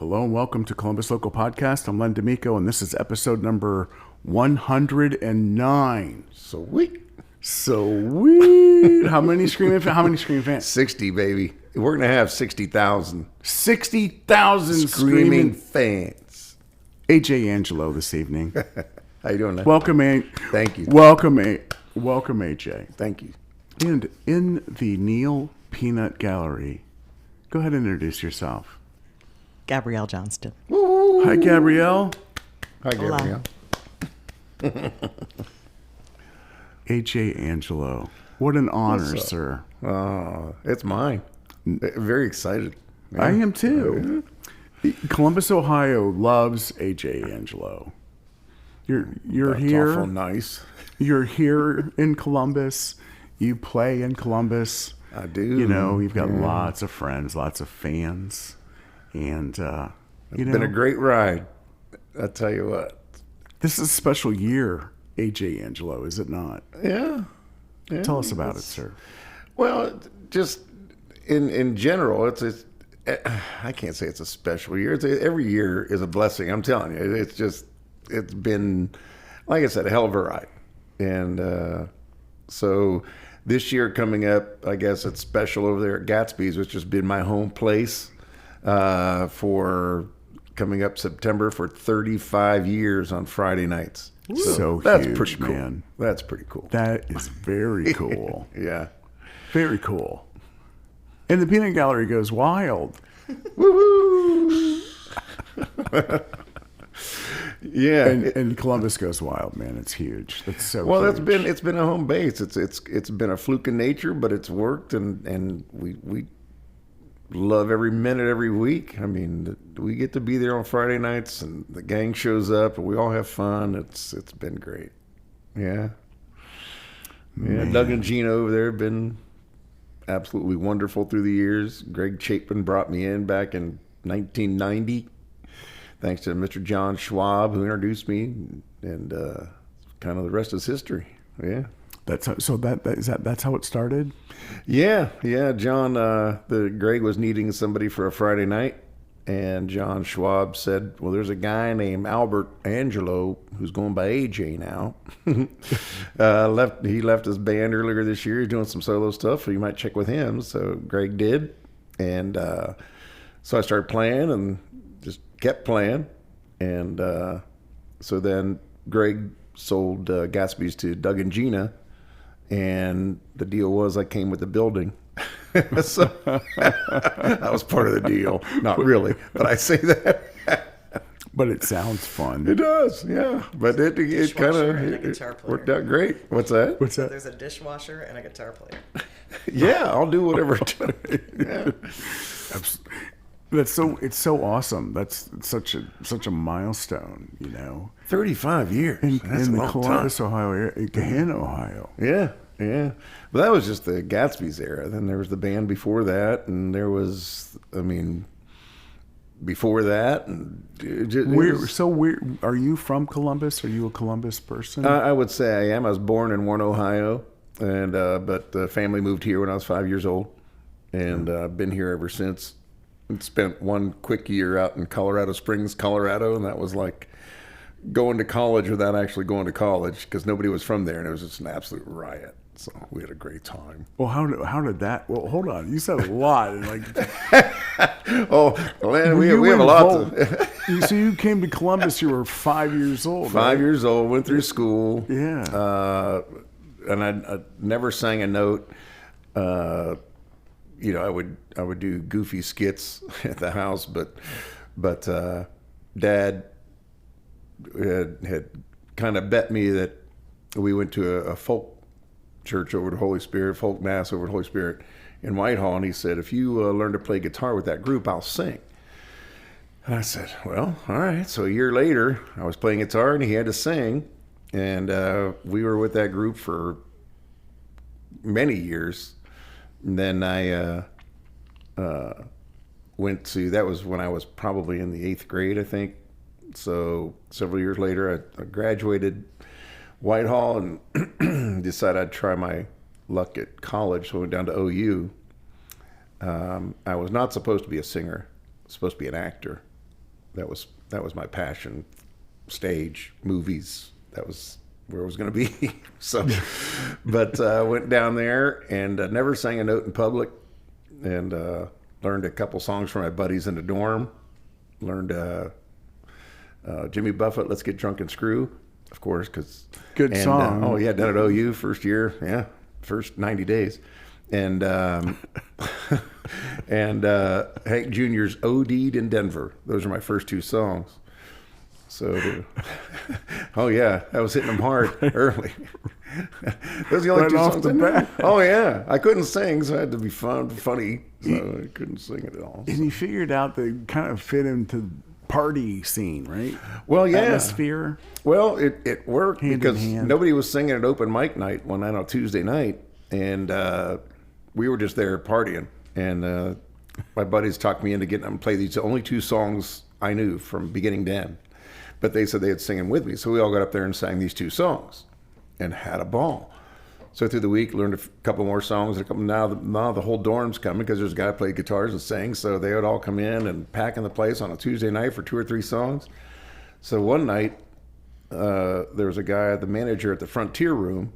Hello and welcome to Columbus Local Podcast. I'm Len D'Amico, and this is episode number 109. Sweet. How many Screaming fans? 60, baby. We're going to have 60,000. 60,000 Screaming fans. AJ Angelo this evening. How you doing, Len? Welcome, A. Thank you. Welcome, AJ. Thank you. And in the Neal Peanut Gallery, go ahead and introduce yourself. Gabrielle Johnston. Woo. Hi, Gabrielle. Hi, Gabrielle. AJ Angelo. What an honor, sir. It's mine. Very excited. Yeah. I am too. Columbus, Ohio loves AJ Angelo. You're That's here. awful nice. You're here in Columbus. You play in Columbus. I do. You know, you've got lots of friends, lots of fans. And, It's been a great ride. I tell you what. This is a special year, AJ Angelo, is it not? Yeah. Tell us about it, sir. Well, just in general, it's I can't say it's a special year. Every year is a blessing. I'm telling you, it's been, like I said, a hell of a ride. And so this year coming up, I guess it's special over there at Gatsby's, which has been my home place for coming up September for 35 years on Friday nights. So that's huge, pretty cool. Man. That's pretty cool. That is very cool. Yeah. Very cool. And the peanut gallery goes wild. Woo-hoo! Yeah. And Columbus goes wild, man. It's huge. That's so Well, huge. it's been a home base. It's been a fluke in nature, but it's worked, and we love every minute, every week. I mean, we get to be there on Friday nights, and the gang shows up, and we all have fun. It's been great. Yeah. Yeah. Doug and Gina over there have been absolutely wonderful through the years. Greg Chapin brought me in back in 1990. Thanks to Mr. John Schwab, who introduced me, and kind of the rest is history. Yeah. That's how it started. Yeah. John, Greg was needing somebody for a Friday night, and John Schwab said, "Well, there's a guy named Albert Angelo who's going by AJ now. He left his band earlier this year. He's doing some solo stuff, so you might check with him." So Greg did, and so I started playing and just kept playing, and so then Greg sold Gatsby's to Doug and Gina. And the deal was I came with the building. So that was part of the deal. Not really, but I say that. But it sounds fun. It does, yeah. But it kind of worked out great. What's that? What's that? There's a dishwasher and a guitar player. Yeah, I'll do whatever. Yeah. It's so awesome. That's such a milestone, you know. 35 years. That's in a the long Columbus, time. Ohio area, Gahanna, Ohio. Yeah. But that was just the Gatsby's era. Then there was the band before that, and there was, before that. And Are you from Columbus? Are you a Columbus person? I would say I am. I was born in Warren, Ohio, and but the family moved here when I was 5 years old, and I've been here ever since. And spent one quick year out in Colorado Springs, Colorado, and that was like going to college without actually going to college because nobody was from there, and it was just an absolute riot. So we had a great time. Well, how did that? Well, hold on. You said a lot. And Oh, Len, we have a lot. So you came to Columbus. You were 5 years old. 5 years old. Went through school. Yeah. And I never sang a note. I would do goofy skits at the house, but Dad had kind of bet me that we went to a folk church over to Holy Spirit, folk mass over to Holy Spirit in Whitehall, and he said, "If you learn to play guitar with that group, I'll sing." And I said, "Well, all right." So a year later, I was playing guitar, and he had to sing, and we were with that group for many years. And then I went to, that was when I was probably in the 8th grade, I think. So several years later, I graduated Whitehall and decided I'd try my luck at college. So I went down to OU. I was not supposed to be a singer. I was supposed to be an actor. that was my passion. Stage, movies, that was where I was going to be. So, but went down there and never sang a note in public, and learned a couple songs from my buddies in the dorm. Learned Jimmy Buffett, Let's Get Drunk and Screw, of course, because Good song. Oh yeah, done at OU first year, yeah, first 90 days, and and Hank Jr.'s OD'd in Denver. Those are my first two songs. So, oh yeah, I was hitting them hard early. Those are the only Right two off songs the I knew. bat. Oh yeah, I couldn't sing, so I had to be funny. So I couldn't sing it at all. And you figured out that kind of fit into party scene, right? Well, yeah. Atmosphere. Well, it worked Hand in because hand. nobody was singing at open mic night one night on Tuesday night, and we were just there partying. And my buddies talked me into getting them to play these only two songs I knew from beginning to end. But they said they'd sing them with me, so we all got up there and sang these two songs, and had a ball. So through the week, learned a couple more songs. Now the whole dorm's coming because there's a guy who played guitars and sang. So they would all come in and pack in the place on a Tuesday night for 2 or 3 songs. So one night, there was a guy, the manager at the Frontier Room,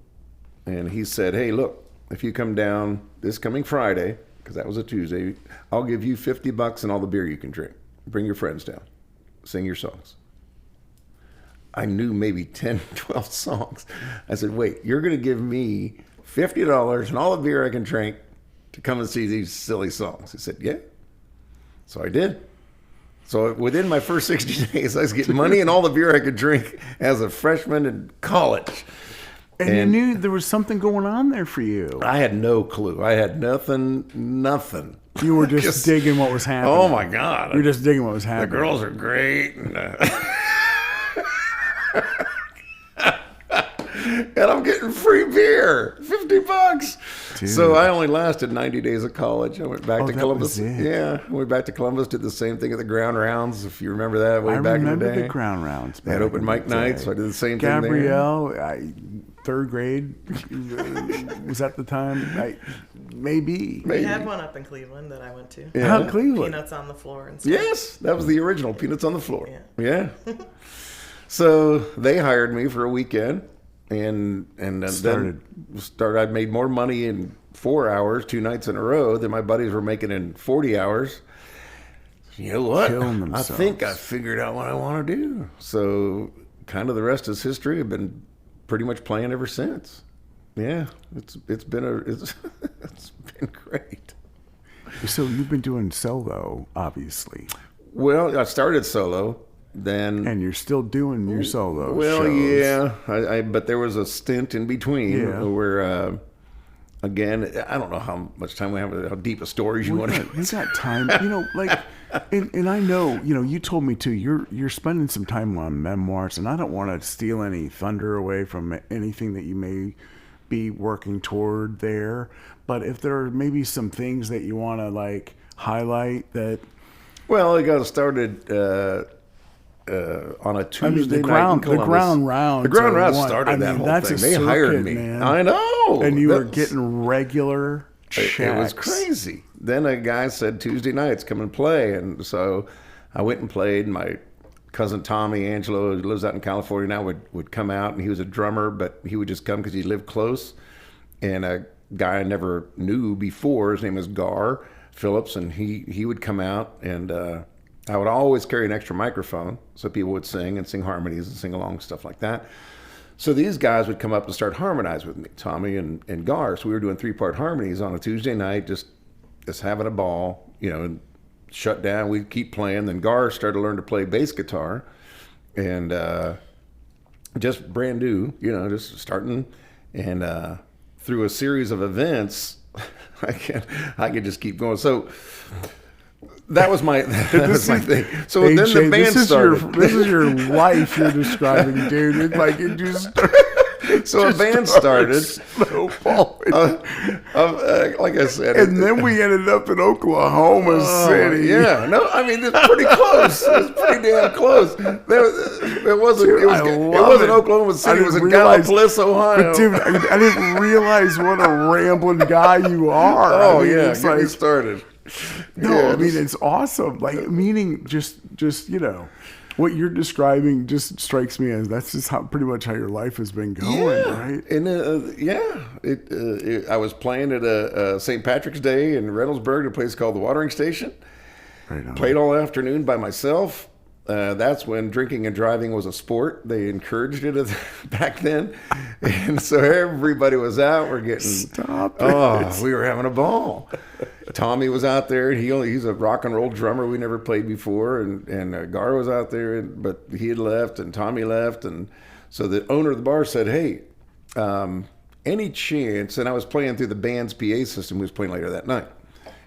and he said, "Hey, look, if you come down this coming Friday, because that was a Tuesday, I'll give you $50 and all the beer you can drink. Bring your friends down, sing your songs." I knew maybe 10, 12 songs. I said, "Wait, you're going to give me $50 and all the beer I can drink to come and see these silly songs?" He said, "Yeah." So I did. So within my first 60 days, I was getting money and all the beer I could drink as a freshman in college. And you knew there was something going on there for you. I had no clue. I had nothing. You were just digging what was happening. Oh my God. You were just digging what was The happening. girls are great. And I'm getting free beer, $50. Dude. So I only lasted 90 days of college. I went back to that Columbus. was it. Yeah, I went back to Columbus, did the same thing at the Ground Rounds, if you remember that way I back in the remember day. the ground rounds. They had back open in mic the nights, day. so I did the same thing there. Gabrielle, third grade, was that the time? Maybe. We had one up in Cleveland that I went to. Yeah. How Cleveland? Peanuts on the floor and stuff. Yes, that was the original Peanuts on the Floor. Yeah. Yeah. So they hired me for a weekend, and then I made more money in 4 hours, 2 nights in a row, than my buddies were making in 40 hours. You know what? Killing I themselves. think I figured out what I want to do. So kind of the rest is history. I've been pretty much playing ever since. Yeah, it's been it's been great. So you've been doing solo, obviously, Well, I started solo, then and you're still doing your solo well, shows. yeah, but there was a stint in between Yeah. where, again, I don't know how much time we have, how deep a stories you want to. We got time, and I know, you told me too. You're spending some time on memoirs, and I don't want to steal any thunder away from anything that you may be working toward there. But if there are maybe some things that you want to highlight that. Well, it got started on a Tuesday night in Columbus. The ground rounds. The ground are rounds one. started that whole that's thing. a They circuit, hired me. man. I know. And you were That's- getting regular checks. It was crazy. Then a guy said, "Tuesday nights, come and play." And so I went and played. My cousin Tommy Angelo, who lives out in California now, would come out, and he was a drummer, but he would just come because he lived close. And a guy I never knew before, his name was Gar Phillips, and he would come out, and I would always carry an extra microphone so people would sing and sing harmonies and sing along, stuff like that. So these guys would come up and start harmonize with me, Tommy and Gar. So we were doing 3-part harmonies on a Tuesday night, just having a ball, and shut down. We'd keep playing. Then Gar started to learn to play bass guitar, and just brand new, just starting. And through a series of events, I could just keep going. So that was my thing. So AJ, then the band started. This is your life you're describing, dude. It's like it just. So a band started. Snowballing. Like I said. And then we ended up in Oklahoma City. Yeah, no, I mean it's pretty close. It's pretty damn close. It wasn't. Dude, it I wasn't love it. Oklahoma City. I It was in didn't realize- Gallipolis, Ohio. But dude, I didn't realize what a rambling guy you are. Oh I mean, yeah, it's get me like, started. No, Yeah, I mean it's awesome. Like meaning just what you're describing just strikes me as that's just how pretty much how your life has been going, right? And I was playing at a St. Patrick's Day in Reynoldsburg, a place called the Watering Station. Right on. Played all afternoon by myself. That's when drinking and driving was a sport. They encouraged it back then, and so everybody was out. We're getting we were having a ball. Tommy was out there. He's a rock and roll drummer we never played before, and Gar was out there, but he had left, and Tommy left, and so the owner of the bar said, "Hey, any chance?" And I was playing through the band's PA system. We was playing later that night.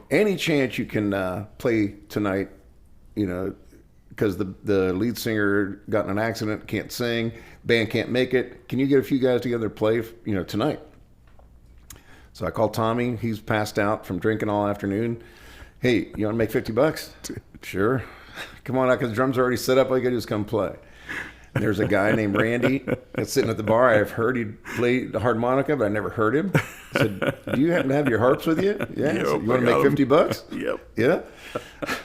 Any chance you can play tonight? Because the lead singer got in an accident, can't sing, band can't make it. Can you get a few guys together to play, tonight? So I called Tommy. He's passed out from drinking all afternoon. Hey, you want to make $50? Sure. Come on out, because the drums are already set up. All you got to do is come play. And there's a guy named Randy that's sitting at the bar. I've heard he played the harmonica, but I never heard him. I said, do you happen to have your harps with you? Yeah. Yep, So you want to make $50? Yep. Yeah.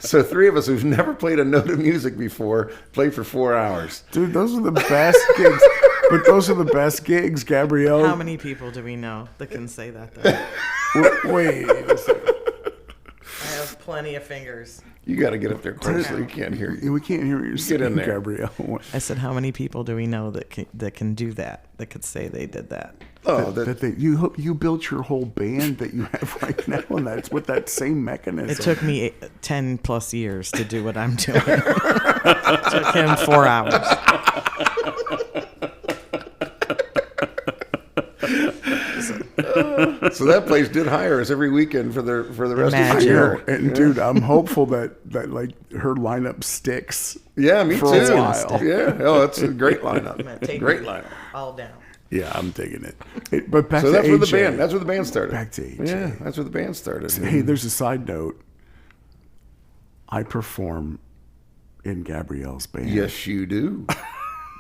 So three of us who've never played a note of music before played for 4 hours. Dude, those are the best gigs. But those are the best gigs, Gabrielle. How many people do we know that can say that, though? Wait a second. I have plenty of fingers. You got to get up there close so you can't hear you. We can't hear what you're saying, in there. Gabrielle. I said, how many people do we know that can do that, that could say they did that? Oh, You built your whole band that you have right now, and that's with that same mechanism. It took me 10 plus years to do what I'm doing. It took him 4 hours. So that place did hire us every weekend for the rest of the year. And dude, I'm hopeful that like her lineup sticks. Yeah, me for too. a while. Yeah, it's a great lineup. I'm gonna take Great it lineup. all down. Yeah, I'm digging it. But back So to that's AJ. where the band started. Back to AJ. Yeah, that's where the band started. Hey, there's a side note. I perform in Gabrielle's band. Yes, you do.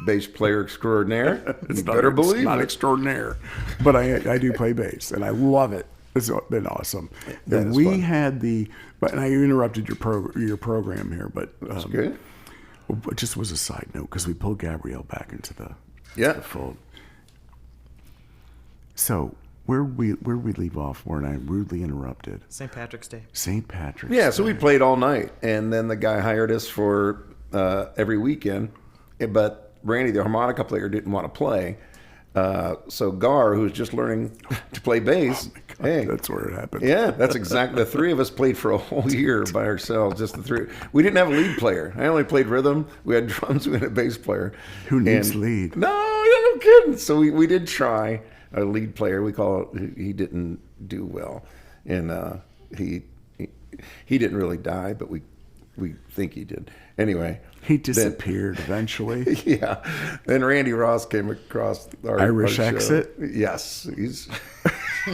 Bass player extraordinaire. It's Better believe it's not it. extraordinaire, but I do play bass and I love it. It's been awesome. Yeah, And it's we fun. had and I interrupted your program here, but That's good. it just was a side note because we pulled Gabrielle back into the fold. So where we leave off when I rudely interrupted? St. Patrick's Day. St. Patrick's. Yeah, so we Day. played all night, and then the guy hired us for every weekend. But Randy, the harmonica player, didn't want to play. So Gar, who was just learning to play bass, hey, That's where it happened. yeah, that's exactly. The three of us played for a whole year by ourselves, just the three. We didn't have a lead player. I only played rhythm. We had drums. We had a bass player. Who needs lead? No kidding. So we did try a lead player. We call it. He didn't do well, and he didn't really die, but we think he did. Anyway, He disappeared eventually. yeah. Then Randy Ross came across our Irish show. exit? Yes, he's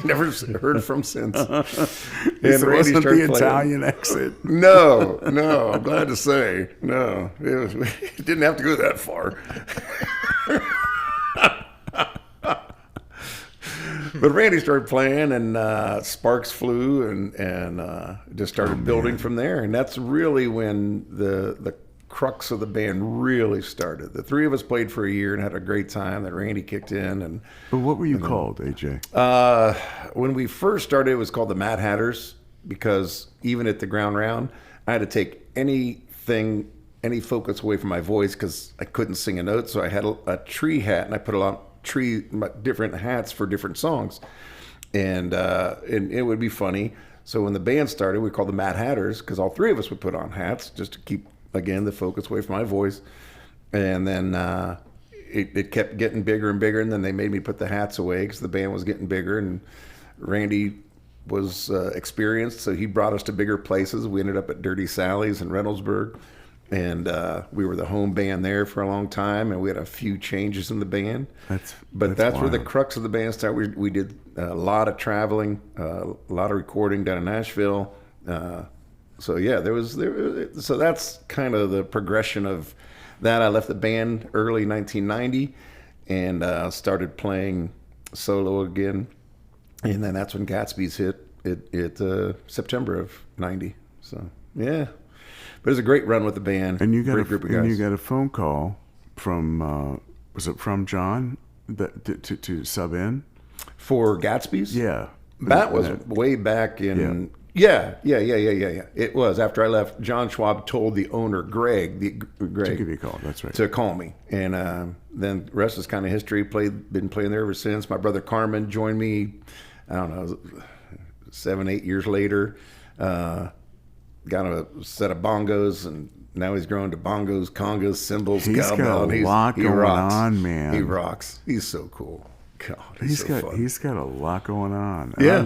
never heard from since. So And it Randy wasn't started the playing. Italian exit. No, I'm glad to say no. It didn't have to go that far. But Randy started playing, and sparks flew, and just started building from there. And that's really when the crux of the band really started. The three of us played for a year and had a great time. Then Randy kicked in, and But what were you called, AJ? when we first started, it was called the Mad Hatters, because even at the ground round, I had to take any focus away from my voice because I couldn't sing a note. So I had a tree hat, and I put a lot of different hats for different songs, and it would be funny. So when the band started, we called the Mad Hatters because all three of us would put on hats just to keep, again, the focus away from my voice. And then it kept getting bigger and bigger, and then they made me put the hats away because the band was getting bigger, and Randy was experienced, so he brought us to bigger places. We ended up at Dirty Sally's in Reynoldsburg, and we were the home band there for a long time, and we had a few changes in the band. That's where the wild. crux of the band started. We did a lot of traveling, a lot of recording down in Nashville. So yeah, so that's kind of the progression of that. I left the band early 1990 and started playing solo again, and then that's when Gatsby's hit, September of '90. So yeah, but it was a great run with the band. And you got great group of guys. and you got a phone call from was it from John to sub in for Gatsby's. Yeah, that was way back in. Yeah. It was after I left. John Schwab told the owner Greg to give you a call. That's right. To call me, and then the rest is kind of history. Been playing there ever since. My brother Carmen joined me. I don't know, 7-8 years later. Got a set of bongos, and now he's growing to bongos, congas, cymbals, he's got a lot going on, man. He rocks. He's so cool. God, he's got a lot going on. And Yeah,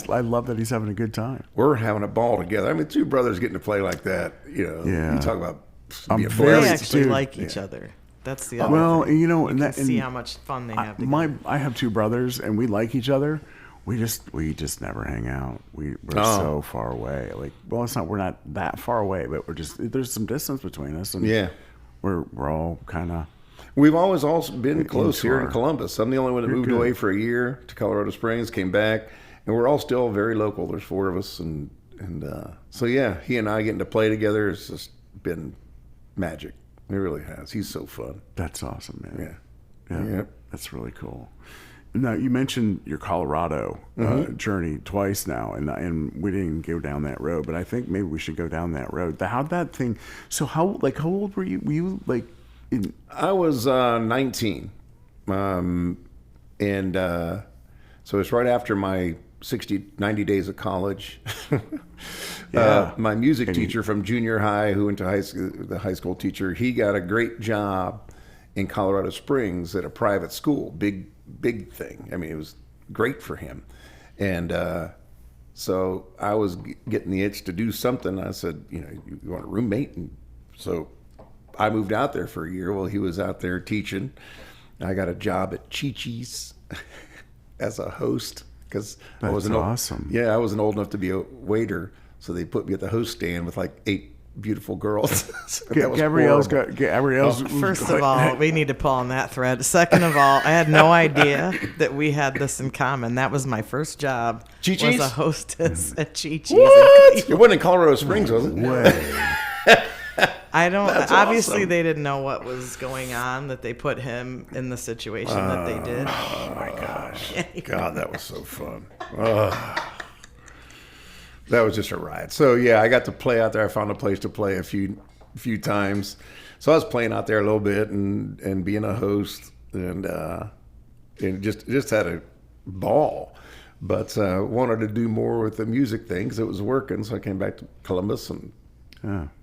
I love that he's having a good time. We're having a ball together. I mean, two brothers getting to play like that. You talk about. They actually like each other. That's the other thing. You can see how much fun they have together. I have two brothers, and we like each other. We just never hang out. We're so far away. Like, well, it's not. We're not that far away, but there's some distance between us, and we're all kind of. We've always also been close here in Columbus. I'm the only one that moved away for a year to Colorado Springs, came back, and we're all still very local. There's 4 of us, and so yeah, he and I getting to play together has just been magic. It really has. He's so fun. That's awesome, man. Yeah. That's really cool. Now, you mentioned your Colorado journey twice now, and we didn't go down that road, but I think maybe we should go down that road. How'd that thing? So how old were you? Were you like? I was 19, and so it's right after my 90 days of college. My music teacher from junior high, who went to the high school teacher, he got a great job in Colorado Springs at a private school, big thing. I mean, it was great for him. And so I was getting the itch to do something. I said, you want a roommate? And so I moved out there for a year. Well, he was out there teaching. I got a job at Chi-Chi's as a host because I wasn't awesome. Yeah, I wasn't old enough to be a waiter, so they put me at the host stand with like 8 beautiful girls. Gabrielle's. First of all, we need to pull on that thread. Second of all, I had no idea that we had this in common. That was my first job. Chi-Chi's? Was a hostess at Chi-Chi's. What? It wasn't in Colorado Springs, was it? I don't. That's obviously, awesome. They didn't know what was going on, that they put him in the situation that they did. Oh my gosh! God, that was so fun. That was just a riot. So yeah, I got to play out there. I found a place to play a few times. So I was playing out there a little bit and being a host and just had a ball. But wanted to do more with the music thing because it was working. So I came back to Columbus and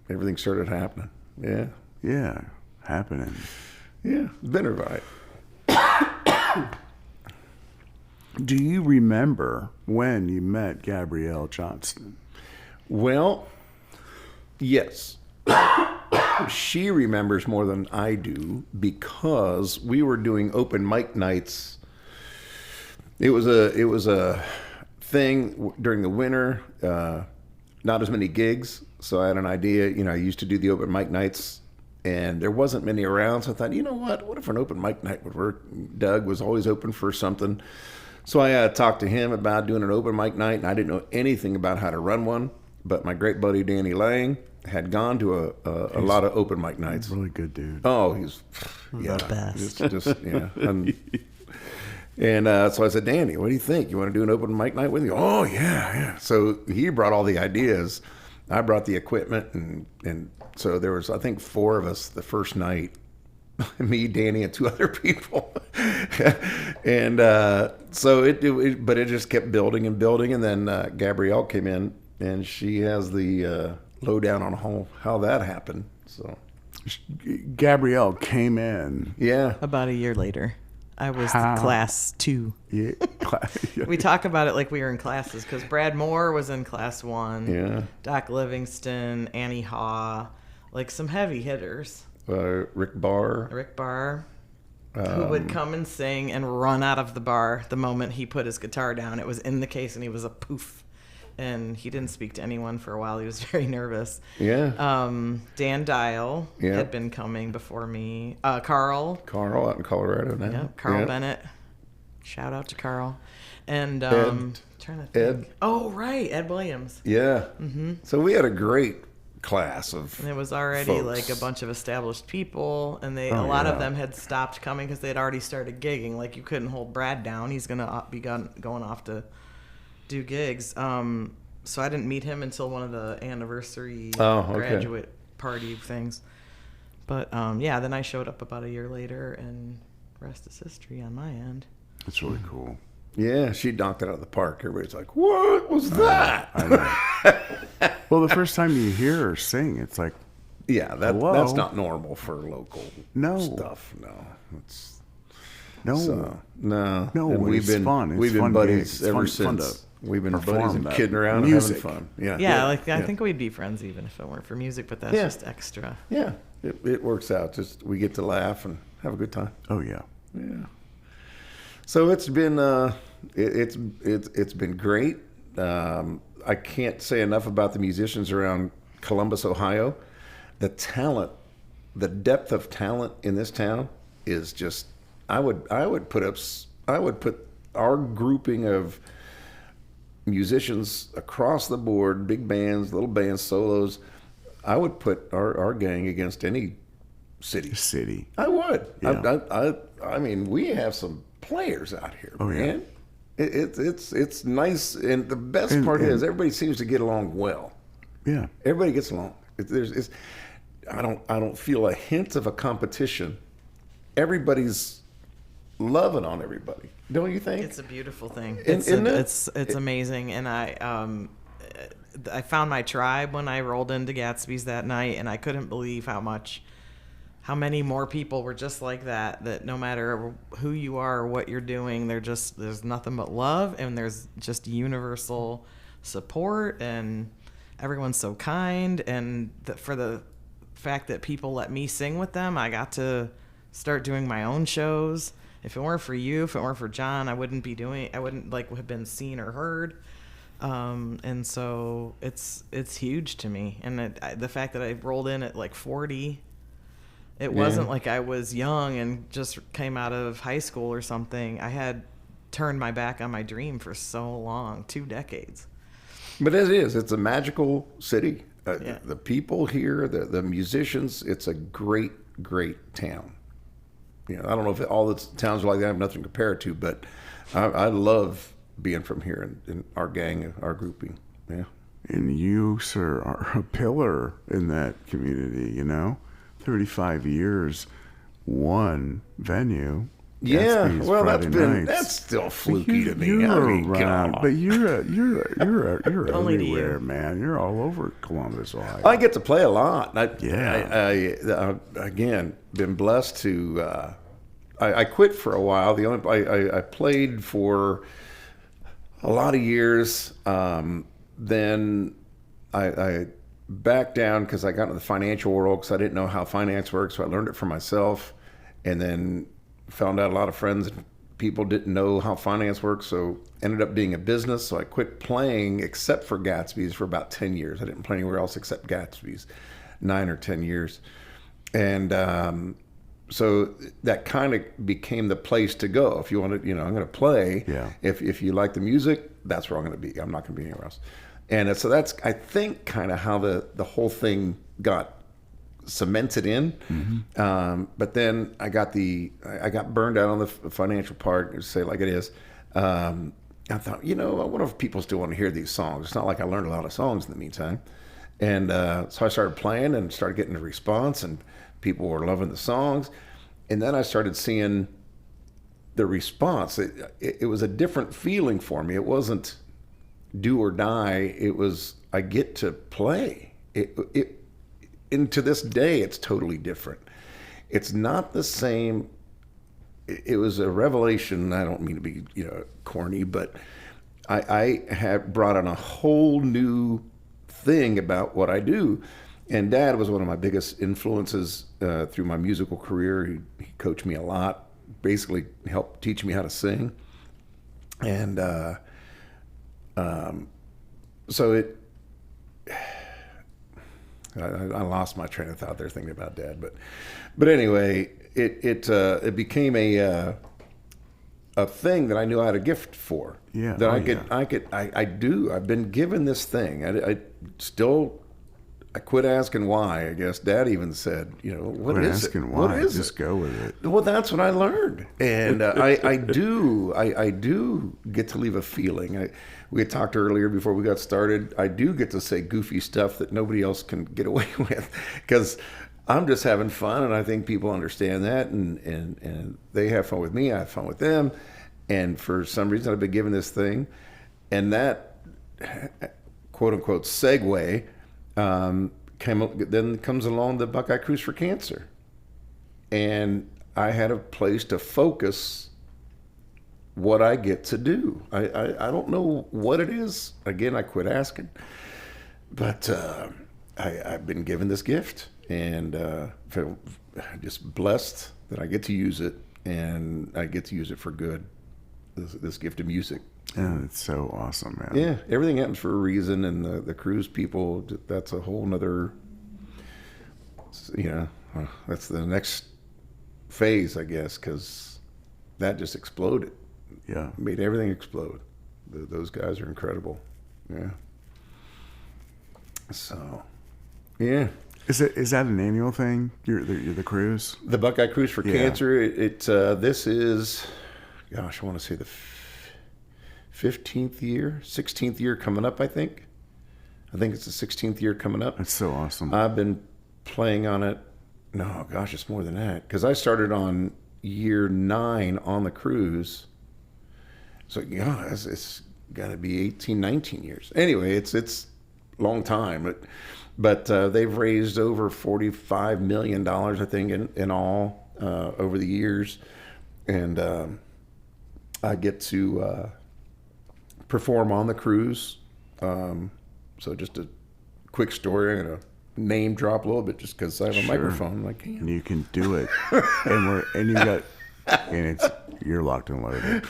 everything started happening. Yeah. Yeah, happening. Yeah, it's been a ride. Do you remember when you met Gabrielle Johnston? Well, yes. She remembers more than I do because we were doing open mic nights. It was a thing during the winter. Not as many gigs, so I had an idea. I used to do the open mic nights, and there wasn't many around. So I thought, what if an open mic night would work? Doug was always open for something. So I talked to him about doing an open mic night, and I didn't know anything about how to run one. But my great buddy Danny Lang had gone to a lot of open mic nights. Really good dude. Oh, he's the best. Just yeah. And so I said, Danny, what do you think? You want to do an open mic night with you? Oh yeah. So he brought all the ideas. I brought the equipment, and so there was, I think, 4 of us the first night. Me, Danny, and 2 other people. And so but it just kept building and building. And then Gabrielle came in, and she has the lowdown on how that happened. So Gabrielle came in. Yeah. About a year later. I was class 2. Yeah. We talk about it like we were in classes because Brad Moore was in class 1. Yeah. Doc Livingston, Annie Haw, like some heavy hitters. Rick Barr, who would come and sing and run out of the bar the moment he put his guitar down. It was in the case, and he was a poof. And he didn't speak to anyone for a while. He was very nervous. Yeah. Dan Dial had been coming before me. Carl out in Colorado now. Yeah, Carl Bennett. Shout out to Carl. And trying to think. Ed. Oh, right. Ed Williams. Yeah. Mm-hmm. So we had a great class of And it was already folks. like a bunch of established people, and a lot of them had stopped coming because they had already started gigging. Like, you couldn't hold Brad down. He's going to be going off to do gigs. So I didn't meet him until one of the anniversary graduate party things. But, then I showed up about a year later, and rest is history on my end. That's really cool. Yeah, she knocked it out of the park. Everybody's like, what was that? I know. Well, the first time you hear her sing, it's like, yeah, that's not normal for local stuff. No, no. And we've been fun. We've been buddies ever since. We've been buddies and kidding around and having fun. Yeah, I think we'd be friends even if it weren't for music, but that's just extra. Yeah, it works out. Just we get to laugh and have a good time. Oh yeah. Yeah. So it's been it's been great. I can't say enough about the musicians around Columbus, Ohio. The talent, the depth of talent in this town is just. I would put our grouping of musicians across the board, big bands, little bands, solos. I would put our gang against any city. I would. Yeah. I mean, we have some players out here, oh, man. Yeah. It's nice, and the best part is everybody seems to get along well. Yeah, everybody gets along. I don't feel a hint of a competition. Everybody's loving on everybody, don't you think? It's a beautiful thing. It's amazing, and I found my tribe when I rolled into Gatsby's that night, and I couldn't believe how many more people were just like that. That no matter who you are or what you're doing, there's nothing but love, and there's just universal support, and everyone's so kind, and for the fact that people let me sing with them, I got to start doing my own shows. If it weren't for you, if it weren't for John, I wouldn't have been seen or heard. And so it's huge to me. And the fact that I rolled in at like 40, it wasn't like I was young and just came out of high school or something. I had turned my back on my dream for so long, 2 decades. But it's a magical city. The people here, the musicians, it's a great, great town. You know, I don't know if all the towns are like that. I have nothing to compare it to, but I love being from here and our gang, our grouping. Yeah. And you, sir, are a pillar in that community, 35 years, one venue. Yeah, Gatsby's well, Friday that's still fluky to me. You're I mean, around, but you're Only to everywhere, you. man. You're all over Columbus, Ohio. I get to play a lot. I again been blessed to. I quit for a while. I played for a lot of years. Then I backed down because I got into the financial world because I didn't know how finance works, so I learned it for myself, and then found out a lot of friends and people didn't know how finance works, so ended up being a business. So I quit playing except for Gatsby's for about 10 years. I didn't play anywhere else except Gatsby's, 9 or 10 years. And so that kind of became the place to go. If you want to, I'm going to play. Yeah. If you like the music, that's where I'm going to be. I'm not going to be anywhere else. And so that's, I think, kind of how the whole thing got cemented in. Mm-hmm. But then I got burned out on the financial part, to say it like it is. I thought, I wonder if people still want to hear these songs. It's not like I learned a lot of songs in the meantime. And so I started playing and started getting a response, and people were loving the songs. And then I started seeing the response. It was a different feeling for me. It wasn't do or die. It was, I get to play. And to this day, it's totally different. It's not the same. It was a revelation. I don't mean to be, corny, but I have brought on a whole new thing about what I do. And Dad was one of my biggest influences through my musical career. He coached me a lot, basically helped teach me how to sing. And so I lost my train of thought there thinking about Dad, but anyway, it became a thing that I knew I had a gift for. Yeah. That I do. I've been given this thing. I quit asking why. I guess Dad even said, what quit is asking it? Why. What is Just it? go with it. Well, that's what I learned, and I do get to leave a feeling. We had talked earlier before we got started. I do get to say goofy stuff that nobody else can get away with, because I'm just having fun, and I think people understand that, and they have fun with me. I have fun with them, and for some reason, I've been given this thing, and that quote unquote segue. Then comes along the Buckeye Cruise for Cancer, and I had a place to focus what I get to do. I don't know what it is. Again, I quit asking, but I've been given this gift, and feel just blessed that I get to use it, and I get to use it for good. This gift of music. Yeah, it's so awesome, man. Yeah, everything happens for a reason, and the cruise people, that's a whole nother, that's the next phase, I guess, because that just exploded. Yeah. Made everything explode. Those guys are incredible. Yeah. So, yeah. Is that an annual thing? You're the cruise? The Buckeye Cruise for Cancer, this is, gosh, I want to say the 16th year coming up, I think. I think it's the 16th year coming up. That's so awesome. I've been playing on it. No, gosh, it's more than that. Because I started on year 9 on the cruise. So, it's got to be 18, 19 years. Anyway, it's a long time. But they've raised over $45 million, I think, in all over the years. And I get to perform on the cruise. So just a quick story. I'm going to name drop a little bit just because I have a microphone. I can. You can do it. You're locked and loaded.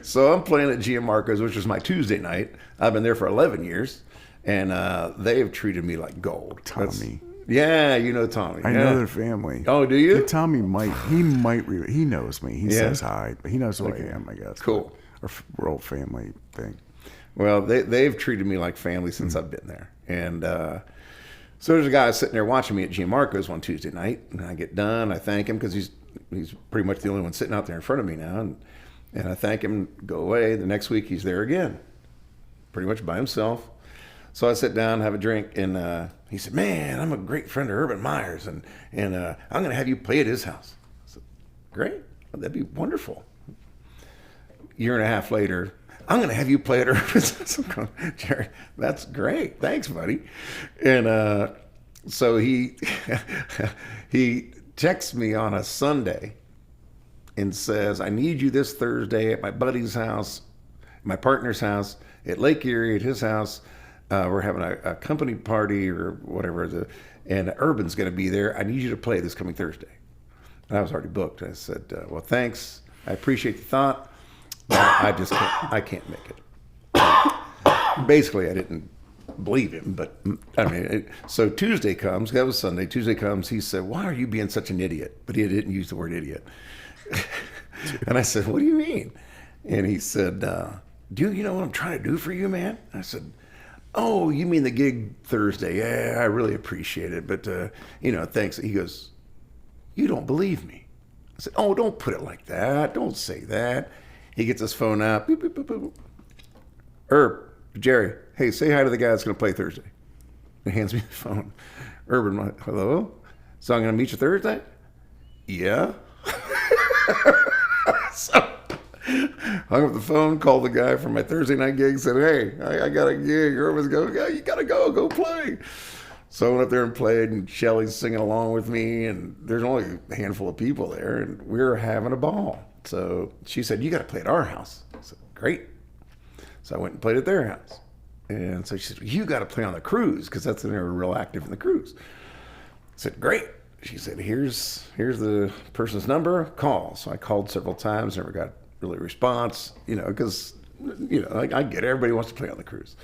So I'm playing at Gianmarco's, which was my Tuesday night. I've been there for 11 years, and they've treated me like gold. Tommy. Yeah, you know Tommy. I know their family. Oh, do you? Yeah, Tommy he knows me. He says hi, but he knows who I am, I guess. Cool. Our old family thing. Well, they've treated me like family since I've been there. And so there's a guy sitting there watching me at Gianmarco's one Tuesday night, and I get done. I thank him because he's pretty much the only one sitting out there in front of me now. And I thank him, go away. The next week he's there again, pretty much by himself. So I sit down, have a drink, and he said, "Man, I'm a great friend of Urban Meyer's, and I'm going to have you play at his house." I said, "Great, well, that'd be wonderful." Year and a half later, "I'm going to have you play at Urban's house." I'm going, "Jerry, that's great. Thanks, buddy." And so he texts me on a Sunday and says, "I need you this Thursday at my buddy's house, my partner's house, at Lake Erie, at his house. We're having a company party or whatever, and Urban's going to be there. I need you to play this coming Thursday." And I was already booked. I said, "Well, thanks. I appreciate the thought. I can't make it." Basically, I didn't believe him, but I mean, so Tuesday comes. That was Sunday. Tuesday comes. He said, "Why are you being such an idiot?" But he didn't use the word idiot. And I said, "What do you mean?" And he said, "Do you know what I'm trying to do for you, man?" I said, "Oh, you mean the gig Thursday? Yeah, I really appreciate it, but thanks." He goes, "You don't believe me." I said, "Oh, don't put it like that. Don't say that." He gets his phone out. Boop, boop, boop, boop. Jerry, hey, say hi to the guy that's going to play Thursday. He hands me the phone. Urban, hello? So I'm going to meet you Thursday? Yeah. So hung up the phone, called the guy from my Thursday night gig, said, "Hey, I got a gig." Urban's going, "Yeah, you got to go play." So I went up there and played, and Shelly's singing along with me, and there's only a handful of people there, and we were having a ball. So she said, "You got to play at our house." I said, "Great." So I went and played at their house. And so she said, "You got to play on the cruise," because that's when they were real active in the cruise. I said, "Great." She said, here's the person's number, call." So I called several times, never got really a response, because, I get it. Everybody wants to play on the cruise.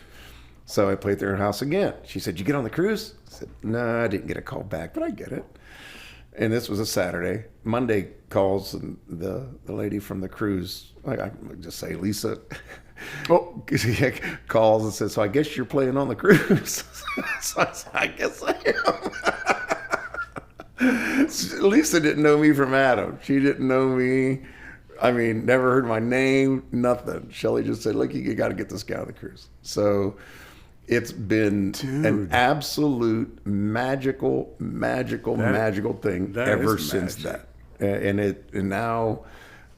So I played at their house again. She said, "You get on the cruise?" I said, "No, I didn't get a call back, but I get it." And this was a Saturday. Monday calls, and the lady from the cruise, I just say Lisa, calls and says, so I guess you're playing on the cruise. So I said, I guess I am. Lisa didn't know me from Adam. She didn't know me. I mean, never heard my name, nothing. Shelley just said, look, you got to get this guy on the cruise. So it's been an absolute magical thing ever since that. And now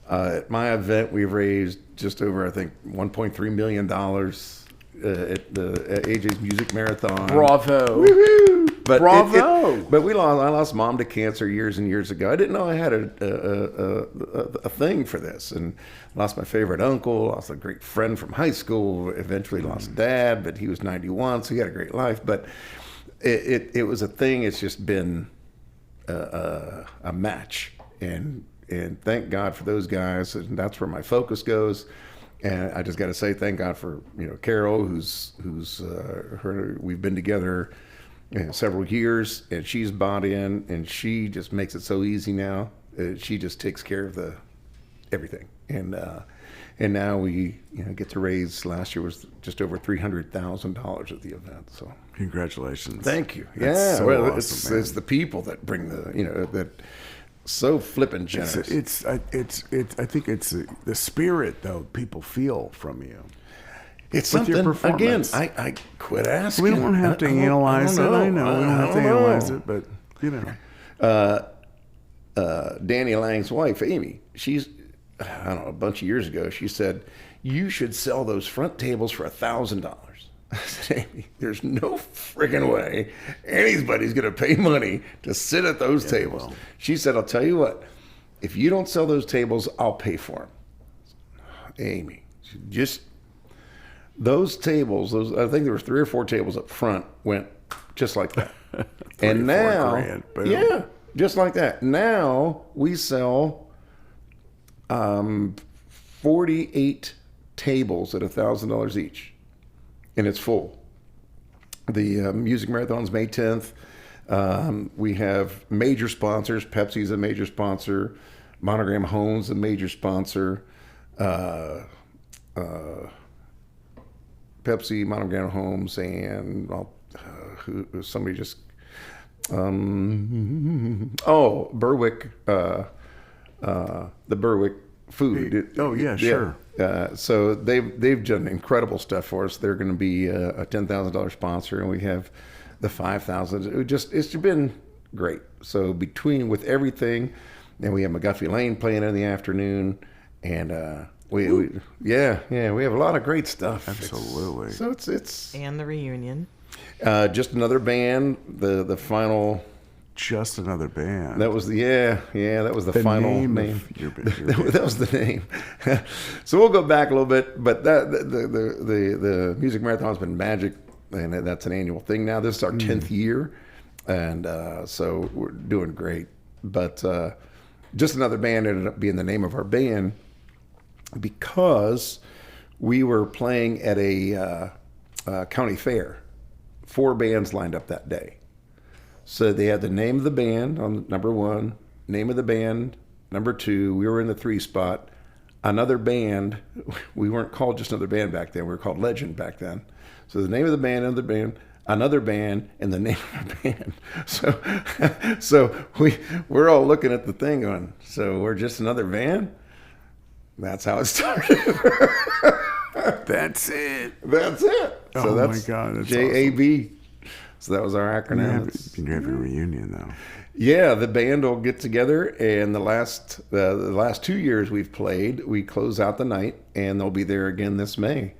at my event, we've raised just over, I think, $1.3 million at AJ's Music Marathon. Bravo. Woo-hoo! But Bravo. But I lost mom to cancer years and years ago. I didn't know I had a thing for this, and lost my favorite uncle, lost a great friend from high school, eventually lost dad, but he was 91, so he had a great life. But it was a thing. It's just been a match, and thank God for those guys, and that's where my focus goes. And I just got to say, thank God for Carol, who's we've been together several years, and she's bought in, and she just makes it so easy now. She just takes care of everything, and now we get to raise. Last year was just over $300,000 at the event. So congratulations! Thank you. That's It's the people that bring that. So flippin' generous. I think it's the spirit though people feel from you. It's with something. Your performance. Again, I quit asking. We don't have to analyze it. I know we don't have to analyze it, but Danny Lang's wife, Amy, she's a bunch of years ago, she said, you should sell those front tables for $1,000. I said, Amy, there's no friggin' way anybody's going to pay money to sit at those tables. Well. She said, I'll tell you what, if you don't sell those tables, I'll pay for them. Amy, just those tables, I think there were 3 or 4 tables up front, went just like that. And now, just like that. Now we sell 48 tables at $1,000 each. And it's full. The Music Marathon's May 10th. We have major sponsors. Pepsi's a major sponsor. Monogram Homes a major sponsor. Pepsi, Monogram Homes, and somebody just Berwick. The Berwick food. Sure. So they've done incredible stuff for us. They're going to be a $10,000 sponsor, and we have the $5,000. It's been great. So with everything, and we have McGuffey Lane playing in the afternoon, and we have a lot of great stuff. Absolutely. It's and the reunion. Just another band. The final. Just another band. That was that was the final name. That was the name. So we'll go back a little bit, but the Music Marathon's been magic, and that's an annual thing now. This is our 10th year, and so we're doing great. But Just Another Band ended up being the name of our band because we were playing at a county fair. 4 bands lined up that day. So they had the name of the band on number 1, name of the band, number 2. We were in the 3 spot. Another band. We weren't called Just Another Band back then. We were called Legend back then. So the name of the band, another band, and the name of the band. So we're all looking at the thing going, so we're just another band? That's how it started. That's it. So that's my God, that's JAB. Awesome. So that was our acronym. You're having a reunion, though. Yeah, the band will get together, and the last 2 years we've played, we close out the night, and they'll be there again this May.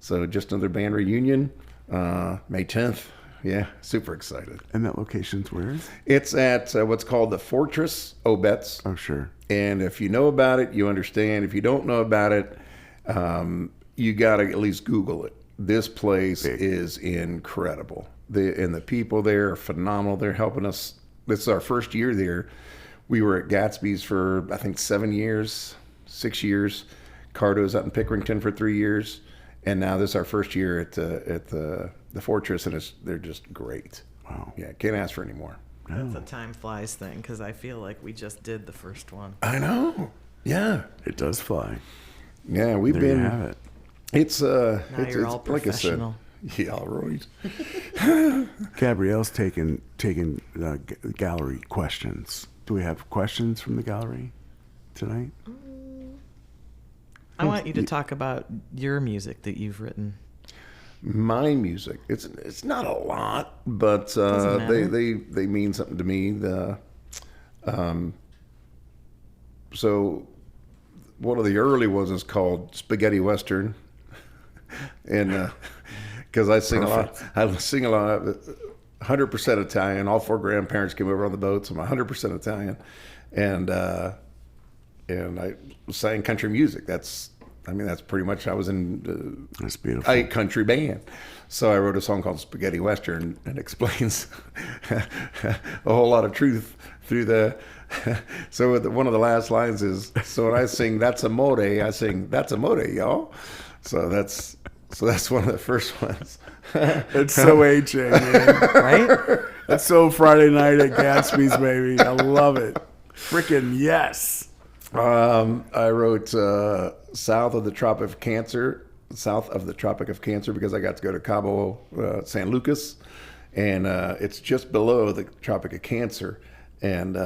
So Just Another Band reunion, May 10th. Yeah, super excited. And that location's where? It's at what's called the Fortress Obetz. Oh, sure. And if you know about it, you understand. If you don't know about it, you got to at least Google it. This place is incredible. The people there are phenomenal. They're helping us. This is our first year there. We were at Gatsby's for, I think, 6 years. Cardo's out in Pickerington for 3 years. And now this is our first year at the Fortress, and they're just great. Wow. Yeah, can't ask for any more. That's a time flies thing, because I feel like we just did the first one. I know. Yeah. It does fly. Yeah, we've There been. you have it. It's Now it's, you're it's all like I said. professional. Yeah, right. Gabrielle's taking gallery questions. Do we have questions from the gallery tonight? I want you to talk about your music that you've written. My music. It's not a lot, but Doesn't matter. they mean something to me. So one of the early ones is called Spaghetti Western, and because I sing Perfect. a lot, 100% Italian. All 4 grandparents came over on the boat, so I'm 100% Italian, and I sang country music. That's pretty much, I was in That's beautiful. a country band. So I wrote a song called Spaghetti Western, and explains a whole lot of truth through the. So one of the last lines is, so when I sing "That's Amore," I sing "That's Amore, y'all." So that's one of the first ones. It's so AJ, man. Right? That's so Friday night at Gatsby's, baby. I love it. Freaking yes. I wrote South of the Tropic of Cancer, because I got to go to Cabo San Lucas, and it's just below the Tropic of Cancer, and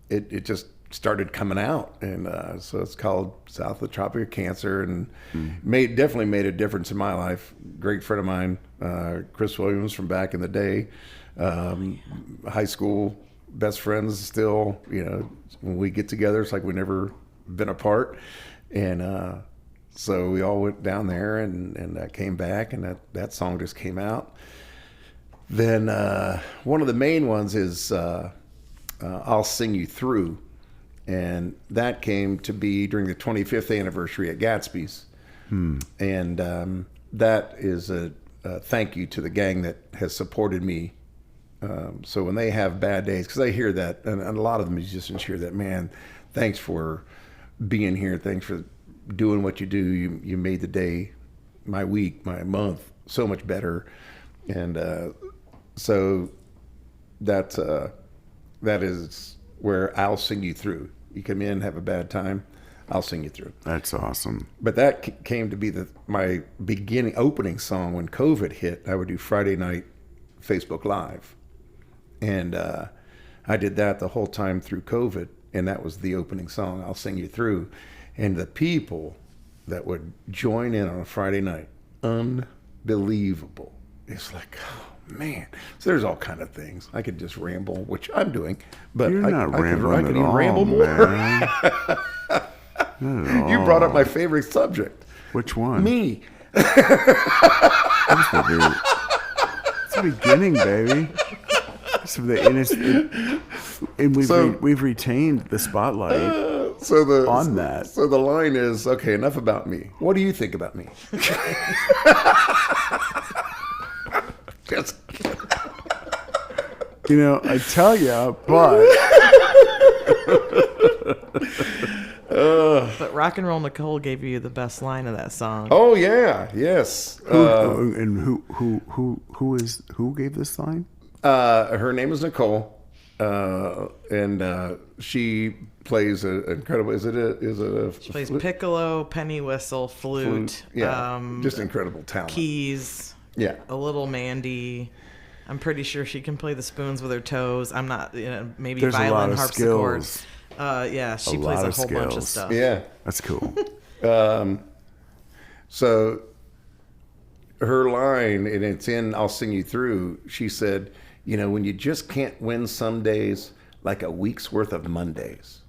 it just started coming out, and so it's called South of the Tropic of Cancer, and definitely made a difference in my life. Great friend of mine, Chris Williams from back in the day, high school best friends still. When we get together, it's like we never been apart, and so we all went down there, and came back, and that song just came out. Then one of the main ones is I'll Sing You Through, and that came to be during the 25th anniversary at Gatsby's. And that is a thank you to the gang that has supported me. So when they have bad days, because I hear that, and a lot of the musicians hear that, man, thanks for being here. Thanks for doing what you do. You made the day, my week, my month so much better. And so that is where I'll sing you through. You come in, have a bad time, I'll sing you through. That's awesome. But that came to be my opening song when COVID hit. I would do Friday night Facebook Live. And I did that the whole time through COVID. And that was the opening song, I'll Sing You Through. And the people that would join in on a Friday night, unbelievable. It's like, oh, man. So there's all kind of things. I could just ramble, which I'm doing. But You're not rambling I could at even all, ramble more. man. Not at You all. brought up my favorite subject. Which one? Me. That's the beginning, baby. So we've retained the spotlight on that. So the line is, okay, enough about me. What do you think about me? Just I tell you, but But Rock and Roll Nicole gave you the best line of that song. oh yeah, yes. who gave this line? Her name is Nicole, and she plays an incredible. Is it a? She plays piccolo, penny whistle, flute, Yeah, just incredible talent. keys, Yeah. a little Mandy. I'm pretty sure she can play the spoons with her toes. I'm not, maybe There's a lot violin, of harpsichord. skills. Yeah, she plays lot a of whole bunch of skills. stuff. Yeah. That's cool. So her line, and it's in I'll Sing You Through, she said, when you just can't win some days, like a week's worth of Mondays.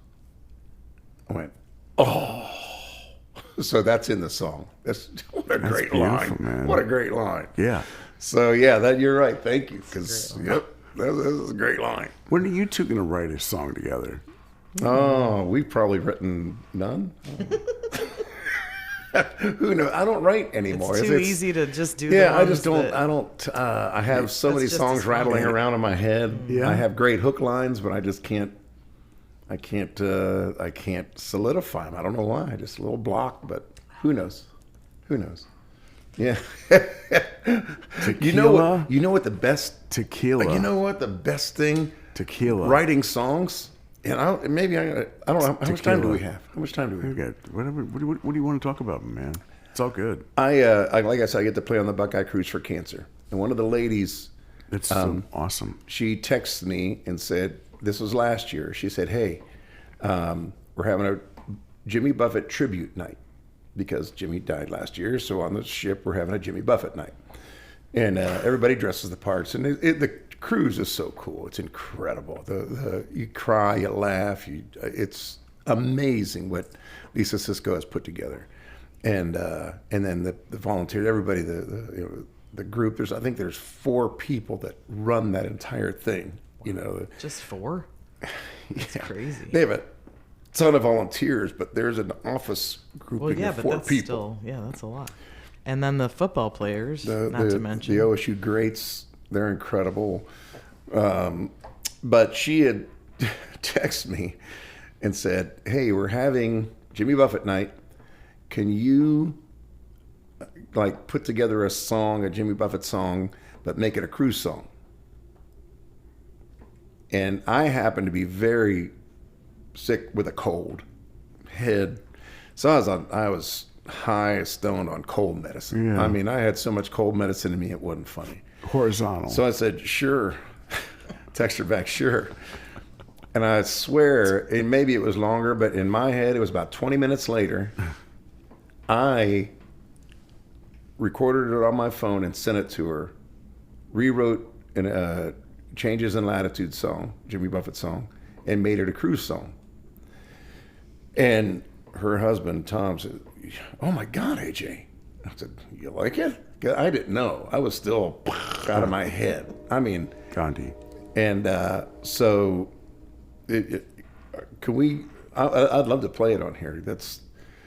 I went, oh. So that's in the song. What a great beautiful, line. man. What a great line. Yeah. So, yeah, you're right. Thank you. Because, yep, that is a great line. When are you two going to write a song together? Oh, we've probably written none. Who knows? I don't write anymore. It's too easy to just do. Yeah, the I just ones don't. that- I have so That's many just songs as fun. rattling around in my head. Yeah. I have great hook lines, but I just can't. I can't solidify them. I don't know why. I just a little block, but who knows? Who knows? Yeah. You know what the best Tequila. You know what the best thing Tequila. writing songs. And I don't know how much time do we have? How much time do we have? What do you want to talk about, man? It's all good. I like I said, I get to play on the Buckeye Cruise for cancer. And one of the ladies, it's so awesome. She texted me and said, this was last year. She said, hey, we're having a Jimmy Buffett tribute night because Jimmy died last year. So on the ship, we're having a Jimmy Buffett night. And everybody dresses the parts. And the cruise is so cool. It's incredible. You cry, you laugh. It's amazing what Lisa Cisco has put together. And then the volunteers, everybody, the group. I think there's 4 people that run that entire thing. Wow. Just 4? That's crazy. They have a ton of volunteers, but there's an office grouping of 4 people. That's a lot. And then the football players, not to mention the OSU greats. They're incredible. But she had texted me and said, hey, we're having Jimmy Buffett night. Can you put together a Jimmy Buffett song, but make it a cruise song? And I happen to be very sick with a cold head. So I was high stoned on cold medicine. Yeah. I mean, I had so much cold medicine in me, it wasn't funny. Horizontal. So I said, sure. Text her back, sure. And I swear, and maybe it was longer, but in my head, it was about 20 minutes later. I recorded it on my phone and sent it to her, rewrote a Changes in Latitude song, Jimmy Buffett song, and made it a cruise song. And her husband, Tom, said, oh my God, AJ. I said, you like it? I didn't know. I was still out of my head. I mean, Gandhi. And so, can we? I'd love to play it on here.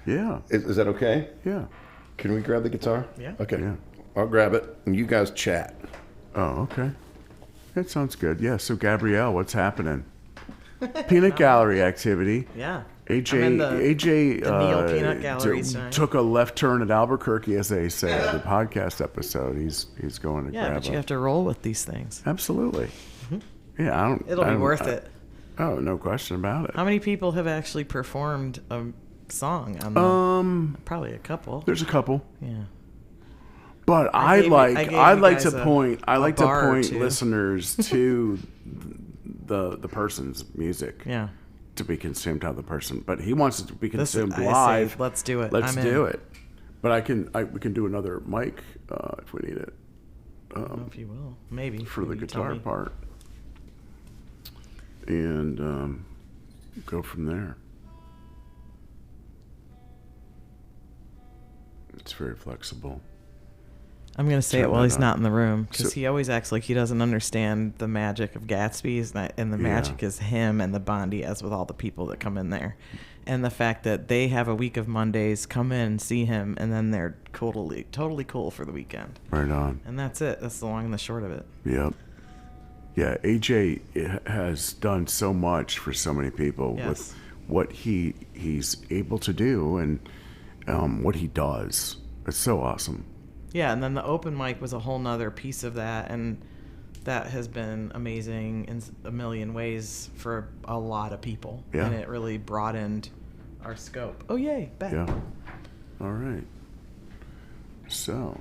Yeah. Is that okay? Yeah. Can we grab the guitar? Yeah. Okay. Yeah. I'll grab it, and you guys chat. Oh, okay. That sounds good. Yeah. So Gabrielle, what's happening? Peanut Gallery activity. Yeah. AJ the Neal Peanut Gallery took a left turn at Albuquerque, as they say, the podcast episode. He's going to grab. Yeah, but you have to roll with these things. Absolutely. Mm-hmm. Yeah, It'll be worth it. Oh, no question about it. How many people have actually performed a song on the, probably a couple. There's a couple. Yeah. But I like to point listeners to the person's music. Yeah. To be consumed how the person, but he wants it to be consumed live. Say, let's do it. Let's do it. But we can do another mic if we need it. I don't know if you will, maybe for the guitar part, and go from there. It's very flexible. I'm going to say it while he's not in the room, because he always acts like he doesn't understand the magic of Gatsby's, and the magic is him and the bond he has with all the people that come in there. And the fact that they have a week of Mondays, come in and see him, and then they're totally cool for the weekend. Right on. And that's it. That's the long and the short of it. Yep. Yeah, AJ has done so much for so many people with what he's able to do and what he does. It's so awesome. Yeah, and then the open mic was a whole nother piece of that, and that has been amazing in a million ways for a lot of people. Yeah. And it really broadened our scope. Oh, yay, back. Yeah. All right. So.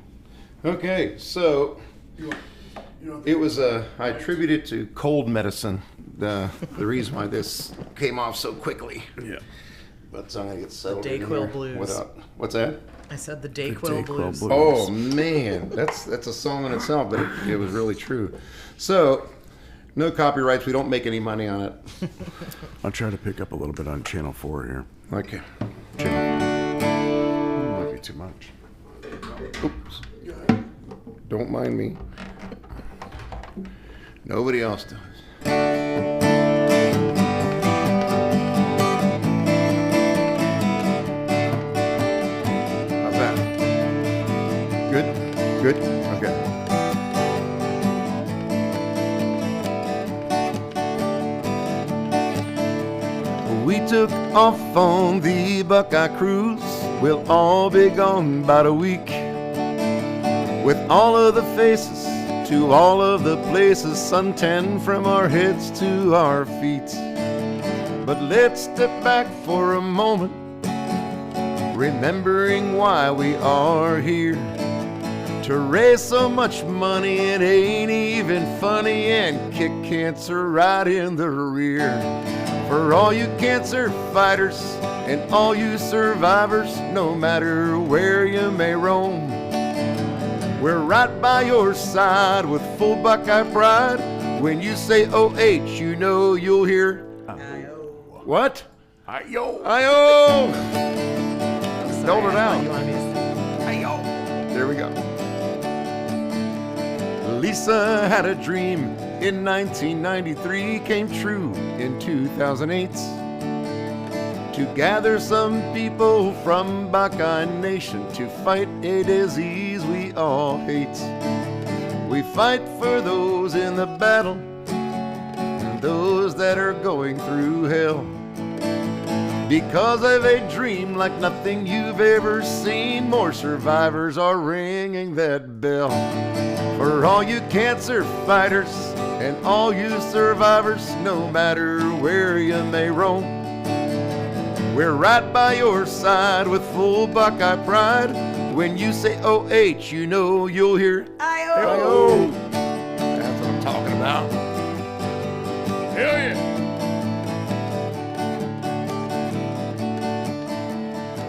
Okay, so it was I attribute it to cold medicine, the reason why this came off so quickly. Yeah. But I'm going to get settled in Dayquil here Blues. without, what's that? I said the Dayquil Blues. Oh man, that's a song in itself, but it was really true. So, no copyrights. We don't make any money on it. I'll try to pick up a little bit on Channel 4 here. Okay. Might be too much. Oops. Don't mind me. Nobody else does. Good? Okay. We took off on the Buckeye cruise. We'll all be gone about a week. With all of the faces to all of the places suntan from our heads to our feet. But let's step back for a moment, remembering why we are here. To raise so much money it ain't even funny, and kick cancer right in the rear. For all you cancer fighters and all you survivors, no matter where you may roam, we're right by your side with full Buckeye pride. When you say OH, you know you'll hear I-O. What? I-O. I-O. Spelled it out. I-O. There we go. Lisa had a dream in 1993, came true in 2008. To gather some people from Buckeye Nation to fight a disease we all hate. We fight for those in the battle and those that are going through hell. Because of a dream like nothing you've ever seen, more survivors are ringing that bell. For all you cancer fighters and all you survivors, no matter where you may roam, we're right by your side with full Buckeye pride. When you say OH, you know you'll hear I-O. That's what I'm talking about. Hell yeah.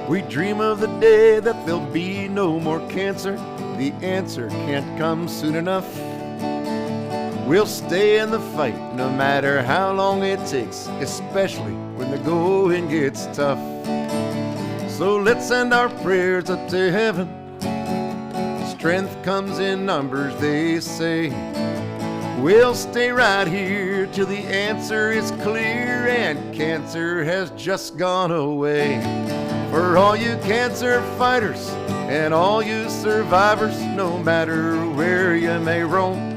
We dream of the day that there'll be no more cancer. The answer can't come soon enough. We'll stay in the fight no matter how long it takes, especially when the going gets tough. So let's send our prayers up to heaven. Strength comes in numbers, they say. We'll stay right here till the answer is clear and cancer has just gone away. For all you cancer fighters and all you survivors, no matter where you may roam,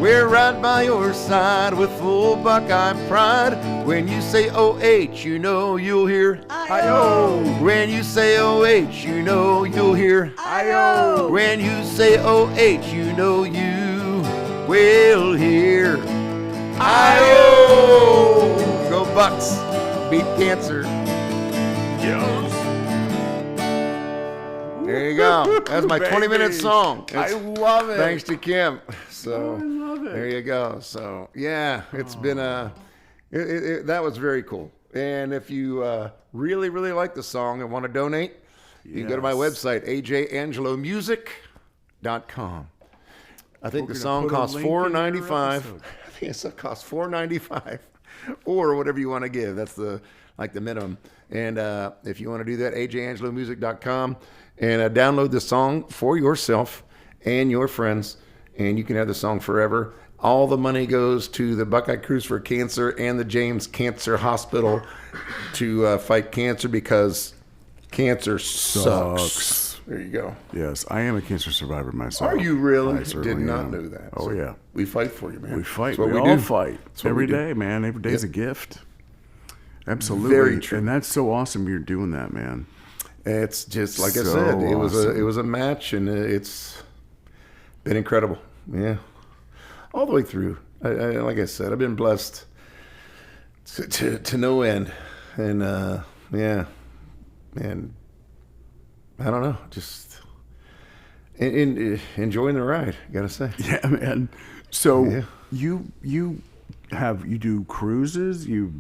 we're right by your side with full Buckeye pride. When you say OH, you know you'll hear I-O. When you say OH, you know you'll hear I-O. When you say OH, you know you will hear I-O. Go Bucks, beat cancer. Yes. There you go. That's my 20-minute song. I love it. Thanks to Kim. So there you go. So yeah, it's been that was very cool. And if you really like the song and want to donate, you can go to my website, AJAngelomusic.com. I think the song costs $4.95. I think it costs $4.95 or whatever you want to give. That's the minimum. And if you want to do that, AJAngelomusic.com, and download the song for yourself and your friends, and you can have the song forever. All the money goes to the Buckeye Cruise for Cancer and the James Cancer Hospital to fight cancer, because cancer sucks. There you go. Yes, I am a cancer survivor myself. Are you really? I did not know that. Oh, so yeah. We fight for you, man. We fight. We all fight. Every day, man. Every day's a gift. Absolutely. Very true. And that's so awesome you're doing that, man. It's just, like I said, it was a match, and it's been incredible. Yeah. All the way through. Like I said, I've been blessed to no end. And, yeah. And I don't know, just enjoying the ride, gotta say. Yeah, man. So you do cruises? You've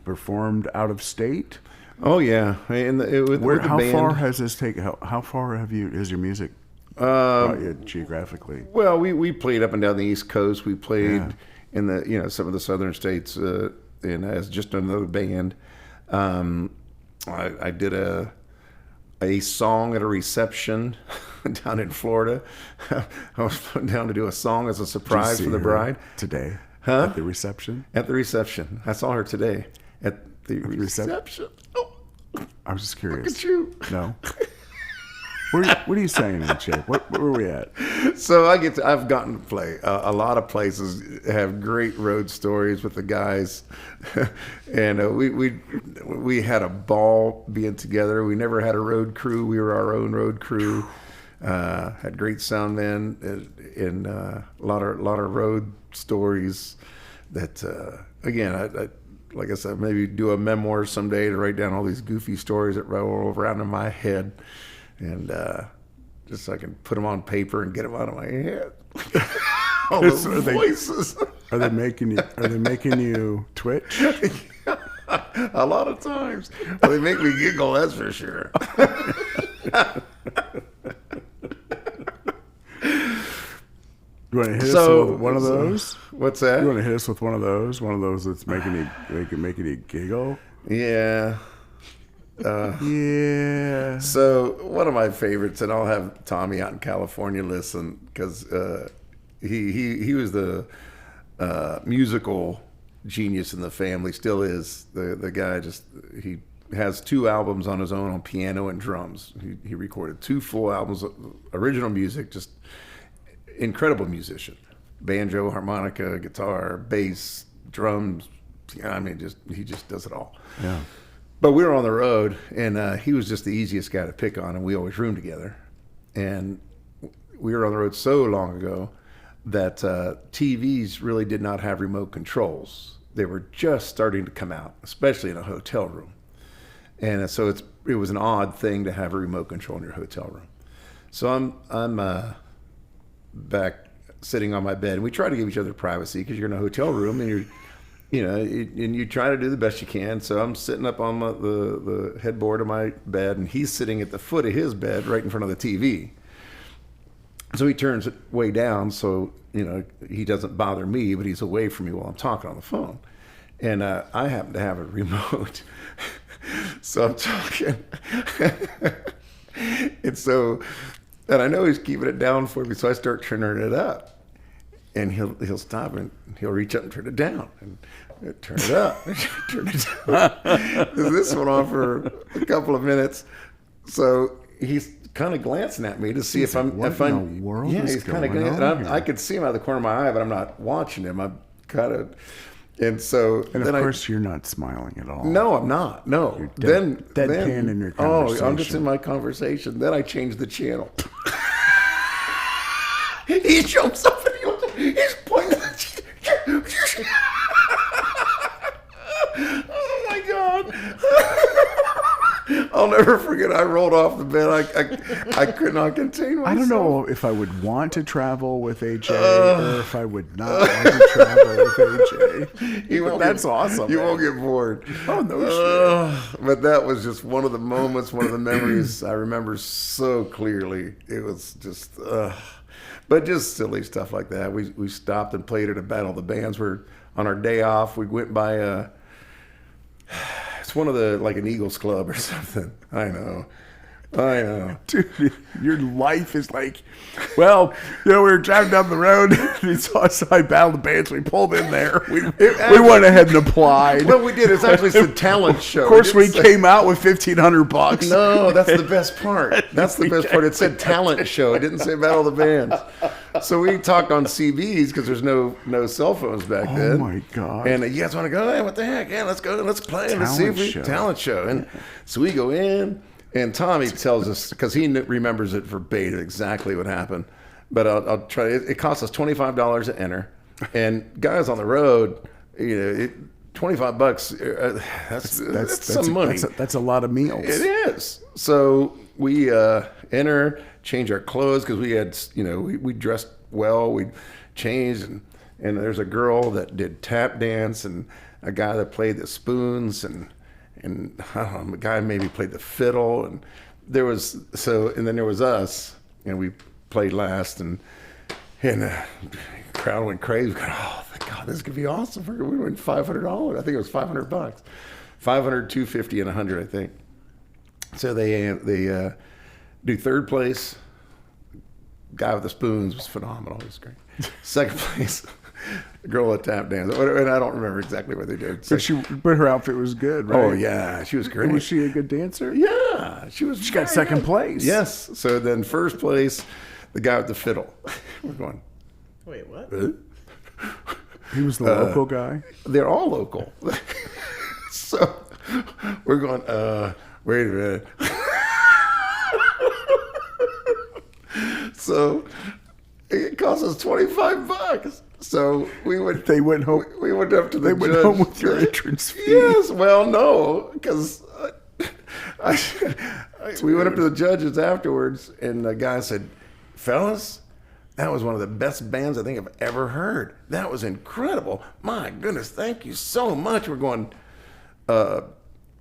performed out of state? Oh yeah, with the band. Far has this taken? How far has your music brought you geographically? Well, we played up and down the East Coast. We played in the some of the southern states, and as just another band. I did a song at a reception down in Florida. I was put down to do a song as a surprise for the bride today. Huh? At the reception? At the reception. I saw her today at the reception. Oh. I was just curious. Look at you. No. What are you saying, AJ? Where were we at? So I've gotten to play a lot of places. Have great road stories with the guys, and we had a ball being together. We never had a road crew. We were our own road crew. Had great sound men and a lot of road stories that, again, I like I said, maybe do a memoir someday to write down all these goofy stories that roll around in my head, and just so I can put them on paper and get them out of my head. All those voices. Are they making you twitch? A lot of times. Well, they make me giggle, that's for sure. You want to hit us with one of those? What's that? You want to hit us with one of those? One of those that's making you giggle? Yeah. Yeah. So one of my favorites, and I'll have Tommy out in California listen, because he was the musical genius in the family, still is. The guy he has 2 albums on his own on piano and drums. He recorded 2 full albums of original music, just incredible musician. Banjo, harmonica, guitar, bass, drums. I mean, he just does it all. Yeah. But we were on the road, and he was just the easiest guy to pick on, and we always roomed together. And we were on the road so long ago that TVs really did not have remote controls. They were just starting to come out, especially in a hotel room. And so it was an odd thing to have a remote control in your hotel room. So I'm back sitting on my bed, and we try to give each other privacy because you're in a hotel room and and you try to do the best you can. So I'm sitting up on the headboard of my bed, and he's sitting at the foot of his bed right in front of the TV. So he turns it way down so, he doesn't bother me, but he's away from me while I'm talking on the phone. And I happen to have a remote. So I'm talking. And I know he's keeping it down for me, so I start turning it up. And he'll stop and he'll reach up and turn it down and turn it up, turn it down. This went on for a couple of minutes, so he's kind of glancing at me to see if I'm. What in the world is he's kind of going glancing. on here? I could see him out of the corner of my eye, but I'm not watching him. I'm kind of, and so. And of course, you're not smiling at all. No, I'm not. No. You're then deadpan in your conversation. Oh, I'm just in my conversation. Then I change the channel. He jumps up and he's pointing at the Oh my God. I'll never forget, I rolled off the bed. I could not contain myself. I don't know if I would want to travel with AJ or if I would not want to travel with AJ. That's awesome. You man. won't get bored. Oh, no shit. But that was just one of the moments, one of the memories I remember so clearly. It was just, but just silly stuff like that. We stopped and played at a Battle of the Bands. We're on our day off. We went by it's one of the, like an Eagles club or something. I know. Dude, your life is like, well, we were driving down the road and he saw us I Battle of the Bands. We pulled in there. We went ahead and applied. Well, we did. It's actually a talent show. Of course, we came out with $1,500. No, that's the best part. That's the best part. It said talent show. It didn't say Battle of the Bands. So we talked on CBs because there's no cell phones back then. Oh my God. And you guys want to go? Hey, what the heck? Yeah, let's go. Let's play. Let's see if we talent show. And so we go in. And Tommy tells us, because he remembers it verbatim exactly what happened, but I'll try. It cost us $25 to enter, and guys on the road, $25. That's some money. That's a lot of meals. It is. So we enter, change our clothes because we had, we dressed well. We changed, and there's a girl that did tap dance, and a guy that played the spoons, and I don't know, the guy maybe played the fiddle, and then there was us, and we played last, and the crowd went crazy. We go, oh, thank God, this could be awesome. We went $500. I think it was $500, $500, $250, and $100, I think. So they do third place. Guy with the spoons was phenomenal. It was great. Second place. Girl at tap dance, and I don't remember exactly what they did. But her outfit was good, right? Oh yeah, she was great. Was she a good dancer? Yeah, she was. She got second place. Yes. So then first place, the guy with the fiddle. We're going. Wait, what? He was the local guy. They're all local. So we're going. Wait a minute. So it cost us $25. So They went home. We went up to the judge. They went home with your entrance fee. Yes. Well, no, because we went up to the judges afterwards, and the guy said, "Fellas, that was one of the best bands I think I've ever heard. That was incredible. My goodness, thank you so much." We're going,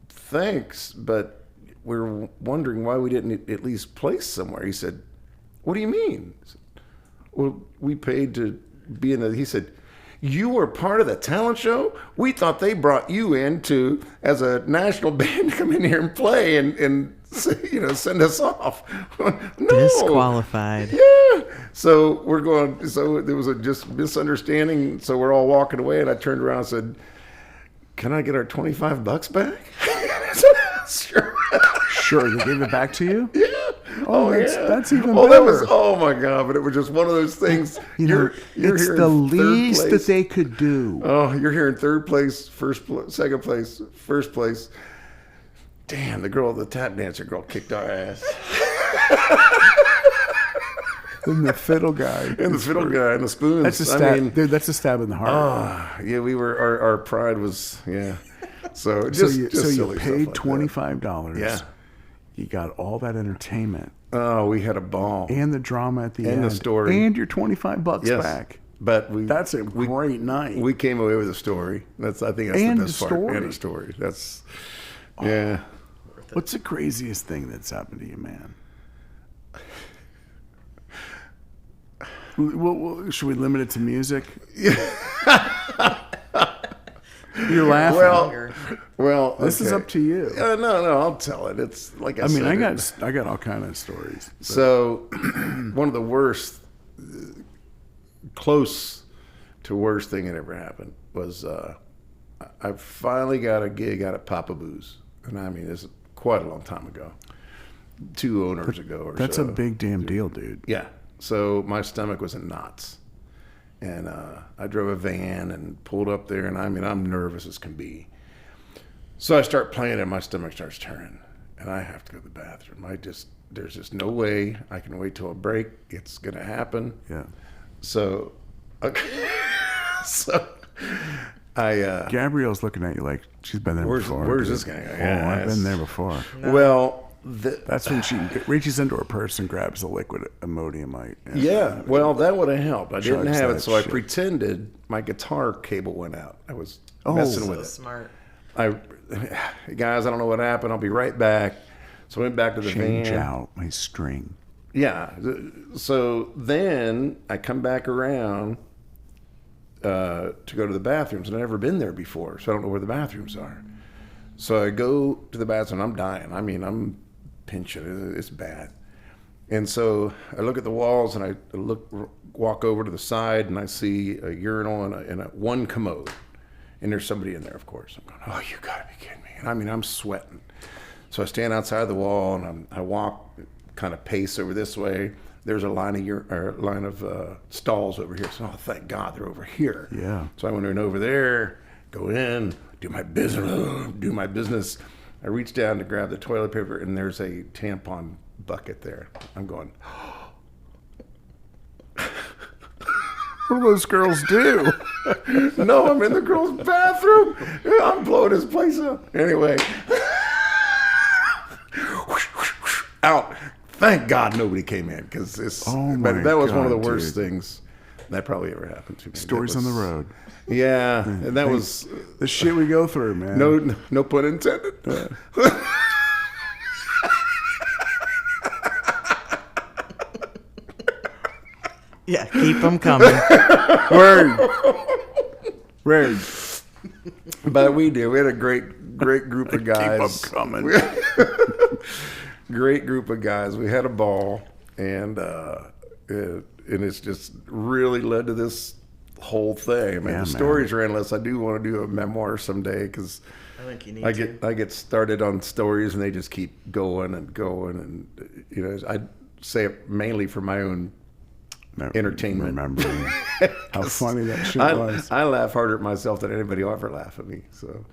thanks, but we're wondering why we didn't at least place somewhere. He said, "What do you mean?" I said, "Well, we paid to be in the," he said, "You were part of the talent show? We thought they brought you in as a national band to come in here and play and send us off." No. Disqualified. Yeah. So we're going, so there was a just misunderstanding. So we're all walking away, and I turned around and said, "Can I get our $25 back?" Sure. Sure, they gave it back to you? Yeah. That's even better. better. That was, oh my God, but it was just one of those things. You're it's the least that they could do. Oh, you're here in third place, second place, first place. Damn, the tap dancer girl kicked our ass. And the fiddle guy. And the fiddle guy and the spoons. That's a stab. Dude, that's a stab in the heart. Yeah, we were, our pride was, yeah. So you silly paid stuff like $25. Yeah. You got all that entertainment. Oh, we had a ball. And the drama at the end. And the story. And your $25 back. But that's a great night. We came away with a story. I think that's the best part. And a story. That's, yeah. What's the craziest thing that's happened to you, man? Well, should we limit it to music? You're laughing. Well, this is up to you. No, I'll tell it. It's like I said. I got all kind of stories. But. So, one of the worst, close to worst thing that ever happened was I finally got a gig out at Papa Boo's, and I mean this is quite a long time ago, 2 owners ago or so. That's a big damn deal, dude. Yeah. So my stomach was in knots. And I drove a van and pulled up there, and I mean, I'm nervous as can be. So I start playing, and my stomach starts turning, and I have to go to the bathroom. There's just no way I can wait till a break. It's gonna happen. Yeah. So, Gabrielle's looking at you like she's been there before. Where's this guy? Yeah, I've been there before. No. Well. That's when she reaches into her purse and grabs a liquid Imodiumite. Yeah, well, that would have helped. I didn't have it, so I pretended my guitar cable went out. I was messing with it. Smart. Guys, I don't know what happened. I'll be right back. So I went back to the van. Change out my string. Yeah. So then I come back around to go to the bathrooms, and I've never been there before, so I don't know where the bathrooms are. So I go to the bathroom. I'm dying. I mean, I'm pinching. It's bad. And so I look at the walls, and I walk over to the side, and I see a urinal and one commode. And there's somebody in there, of course. I'm going, oh, you got to be kidding me. And I mean, I'm sweating. So I stand outside the wall, and I walk, kind of pace over this way. There's a line of stalls over here. So, oh, thank God they're over here. Yeah. So I went in over there, go in, do my business. I reach down to grab the toilet paper, and there's a tampon bucket there. I'm going, what do those girls do? No, I'm in the girls' bathroom. I'm blowing this place up. Anyway, out. Thank God nobody came in, because that was one of the worst things that probably ever happened to me. Stories on the road. Yeah, and that was the shit we go through, man. No pun intended. Yeah, keep them coming. Word. But we did. We had a great group of guys. Keep them coming. Great group of guys. We had a ball, and it's just really led to this whole thing. I mean, the stories are endless. I do want to do a memoir someday, because I think you need to. I get started on stories, and they just keep going and going, and I say it mainly for my own entertainment. Remembering how funny that shit was. I laugh harder at myself than anybody will ever laugh at me. So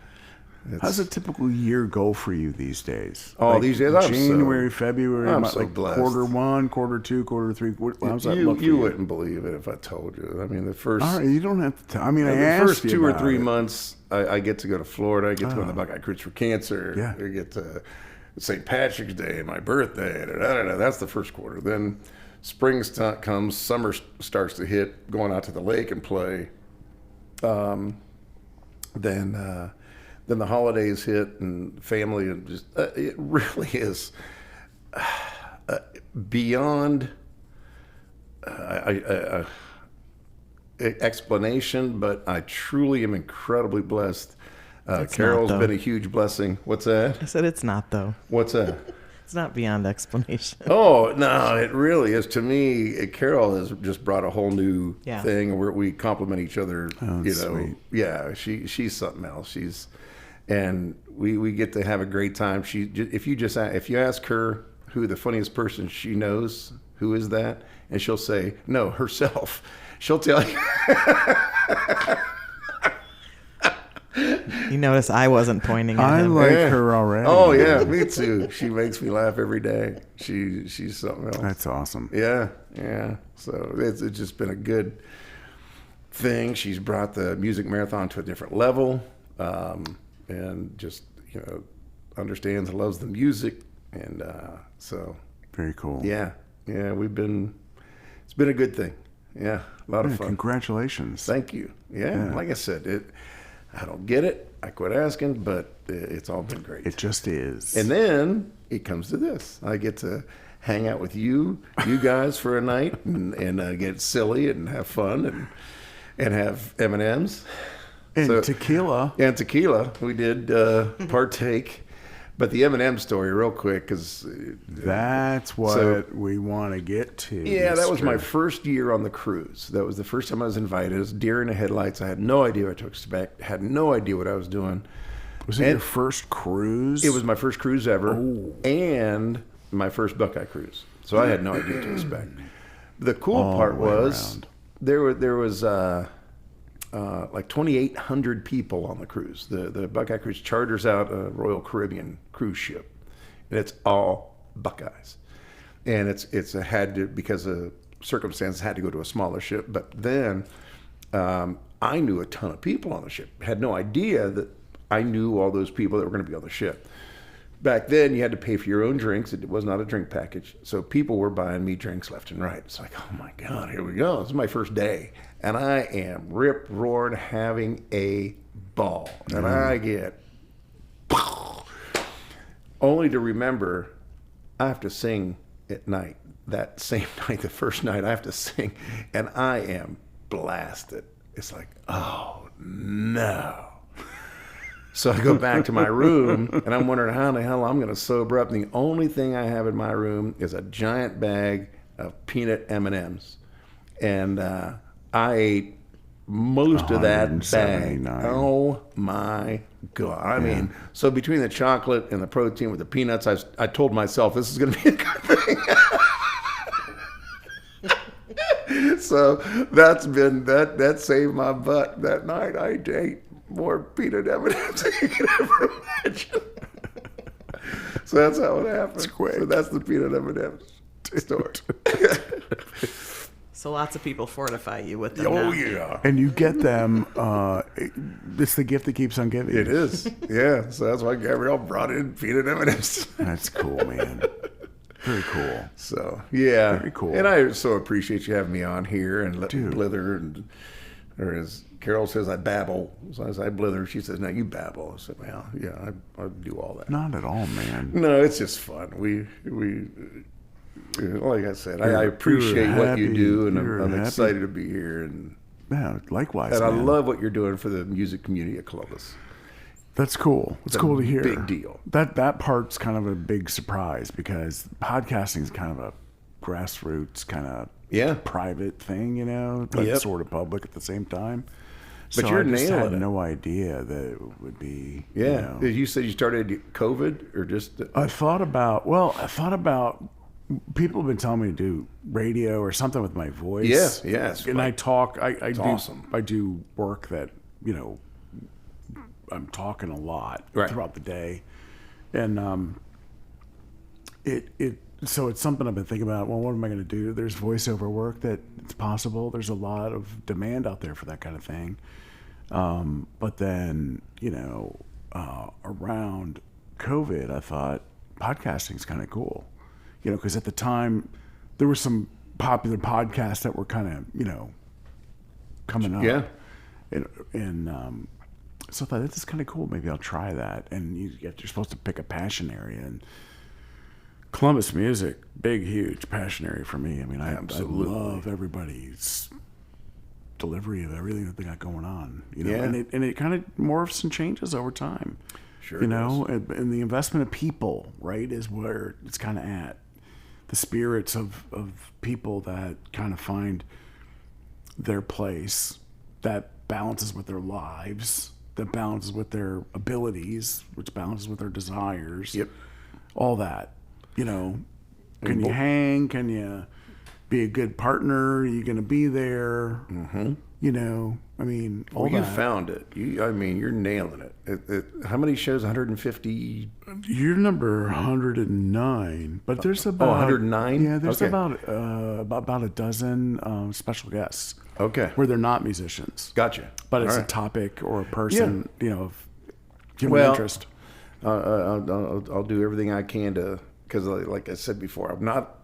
How's a typical year go for you these days? Oh, these days, January, February, I'm so blessed. Quarter 1, quarter 2, quarter 3. How's that look for you? You wouldn't believe it if I told you. I mean, the first. All right, you don't have to. I mean, I the asked first you 2 or about 3 it. months, I get to go to Florida. I get to go to the Buckeye Cruise for Cancer. Yeah. I get to St. Patrick's Day, my birthday. That's the first quarter. Then spring comes, summer starts to hit, going out to the lake and play. Then the holidays hit and family, and just it really is beyond explanation. But I truly am incredibly blessed. Carol's been a huge blessing. What's that? I said it's not, though. What's that? It's not beyond explanation. Oh, no, it really is. To me, Carol has just brought a whole new thing where we compliment each other. Sweet. Yeah, she's something else. And we get to have a great time. If you ask her who the funniest person she knows, who is that? And she'll say, no, herself. She'll tell you. You notice I wasn't pointing at I him. like her already. Oh, yeah, me too. She makes me laugh every day. She's something else. That's awesome. Yeah. So it's just been a good thing. She's brought the music marathon to a different level, and just understands and loves the music, and so very cool. Yeah. It's been a good thing. Yeah, a lot of fun. Congratulations. Thank you. Yeah, like I said, I don't get it. I quit asking, but it's all been great. It just is. And then it comes to this. I get to hang out with you guys for a night and get silly and have fun and have M&Ms. And tequila. And tequila. We did partake. But the M&M story, real quick, because that's what we want to get to. Yeah, that was my first year on the cruise. That was the first time I was invited. It was deer in the headlights. I had no idea what to expect. Had no idea what I was doing. Was it your first cruise? It was my first cruise ever, Oh. and my first Buckeye cruise. So I had no idea what to expect. The cool part was there was like 2,800 people on the cruise. The Buckeye Cruise charters out a Royal Caribbean cruise ship, and it's all Buckeyes. And it's had to, because of circumstances, had to go to a smaller ship. But then I knew a ton of people on the ship. Had no idea that I knew all those people that were going to be on the ship. Back then, you had to pay for your own drinks. It was not a drink package. So people were buying me drinks left and right. It's like, oh my God, here we go. This is my first day. And I am rip-roaring, having a ball. And I get... Only to remember, I have to sing at night. That same night, the first night, I have to sing. And I am blasted. It's like, oh, no. So I go back to my room, and I'm wondering how in the hell I'm going to sober up. And the only thing I have in my room is a giant bag of peanut M&Ms. And I ate most of that bag. Oh, my God. I mean, so between the chocolate and the protein with the peanuts, I told myself this is going to be a good thing. So that's been, that saved my butt that night. I ate more peanut M&Ms than you could ever imagine. So that's how it happened. So that's the peanut M&Ms story. So lots of people fortify you with them. Oh, now. yeah. And you get them. It's the gift that keeps on giving. It is. Yeah. So that's why Gabrielle brought in peanut M&Ms. That's cool, man. Very cool. So, yeah. Very cool. And I so appreciate you having me on here and letting me blither. Or as Carol says, I babble. So as I blither, she says, no, you babble. I said, well, yeah, I do all that. Not at all, man. No, it's just fun. We like I said, I appreciate what you do, and I'm excited to be here. And yeah, likewise. And man. I love what you're doing for the music community of Columbus. That's cool. It's cool to hear. Big deal. That part's kind of a big surprise because podcasting is kind of a grassroots kind of private thing, but sort of public at the same time. But so you're I just nailing had it. no idea that it would be. Yeah. You said you started COVID or just? I thought about people have been telling me to do radio or something with my voice. Yes. And I talk. I do. awesome. I do work that I'm talking a lot Right. throughout the day, and so it's something I've been thinking about. Well, what am I going to do? There's voiceover work that it's possible. There's a lot of demand out there for that kind of thing. But then, around COVID, I thought podcasting is kind of cool, because at the time there were some popular podcasts that were kind of, coming up. Yeah. And so I thought, this is kind of cool. Maybe I'll try that. And you're supposed to pick a passion area, and Columbus music, big, huge passion area for me. I mean, I love everybody's delivery of everything that they got going on. Yeah. And it kind of morphs and changes over time. Sure. And the investment of people, right, is where it's kind of at. The spirits of people that kind of find their place, that balances with their lives, that balances with their abilities, which balances with their desires. Yep. All that. Can you hang? Can you be a good partner? Are you going to be there? Mm-hmm. I mean, all you that. found it. You're nailing it. How many shows? 150? You're number 109, but there's about 109. Yeah, there's Okay. about a dozen special guests. Okay. Where they're not musicians. Gotcha. But it's All a right. topic or a person, of human Well, interest. I'll do everything I can to, because like I said before, I'm not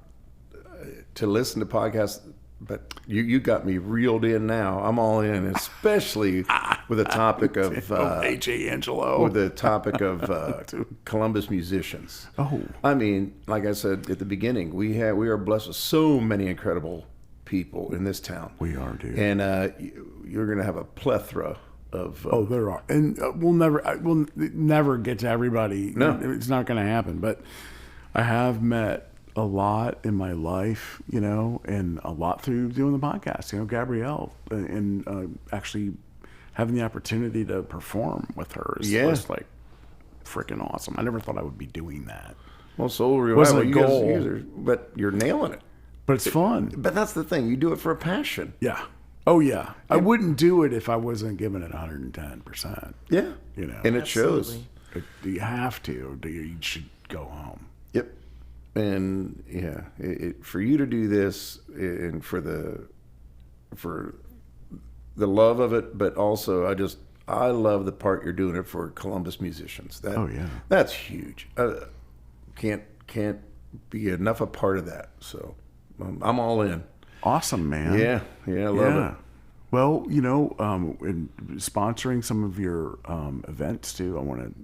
to listen to podcasts, but you got me reeled in now. I'm all in, especially with the topic of AJ Angelo. with the topic of Columbus musicians. Oh. I mean, like I said at the beginning, we are blessed with so many incredible people in this town. We are, dude. And you're going to have a plethora of there are, and we'll never get to everybody. No. It's not going to happen. But I have met a lot in my life, and a lot through doing the podcast. Gabrielle, and actually having the opportunity to perform with her is just like freaking awesome. I never thought I would be doing that. Well, Soul Revival, Wasn't a goal. but you're nailing it. But it's fun. But that's the thing. You do it for a passion. Yeah. Oh yeah. I wouldn't do it if I wasn't giving it 110%. Yeah. And it shows. Absolutely. Do you have to? Or you should go home? Yep. And yeah, for you to do this and for the love of it, but also I love the part you're doing it for Columbus musicians. That's huge. Can't be enough a part of that. So I'm all in. Awesome, man. Yeah, I love it. Well, in sponsoring some of your events too, I want to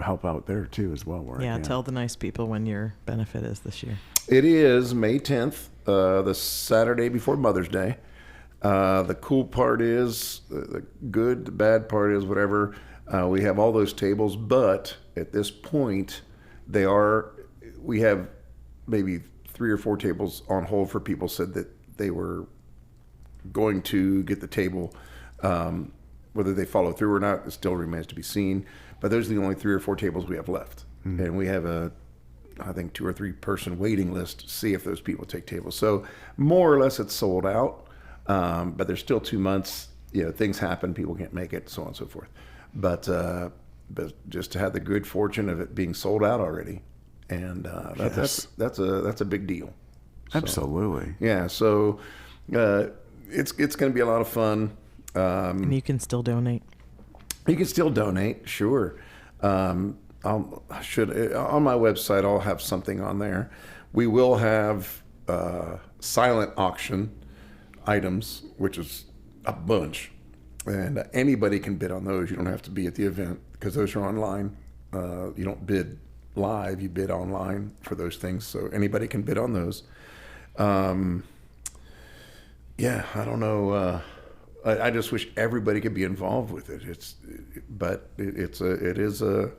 help out there too as well. Tell the nice people when your benefit is this year. It is May 10th, the Saturday before Mother's Day. The cool part is, the good, the bad part is whatever. We have all those tables, but at this point, we have maybe 3 or 4 tables on hold for people said that they were going to get the table. Whether they follow through or not, it still remains to be seen. But those are the only 3 or 4 tables we have left. Mm-hmm. And we have I think 2 or 3 person waiting list to see if those people take tables. So more or less it's sold out. But there's still 2 months, things happen, people can't make it, so on and so forth. But just to have the good fortune of it being sold out already. And that's a big deal. So, absolutely. Yeah. So it's going to be a lot of fun. And you can still donate. You can still donate, sure. On my website, I'll have something on there. We will have silent auction items, which is a bunch, and anybody can bid on those. You don't have to be at the event because those are online. You don't bid live; you bid online for those things. So anybody can bid on those. Yeah, I don't know. I just wish everybody could be involved with it. It is a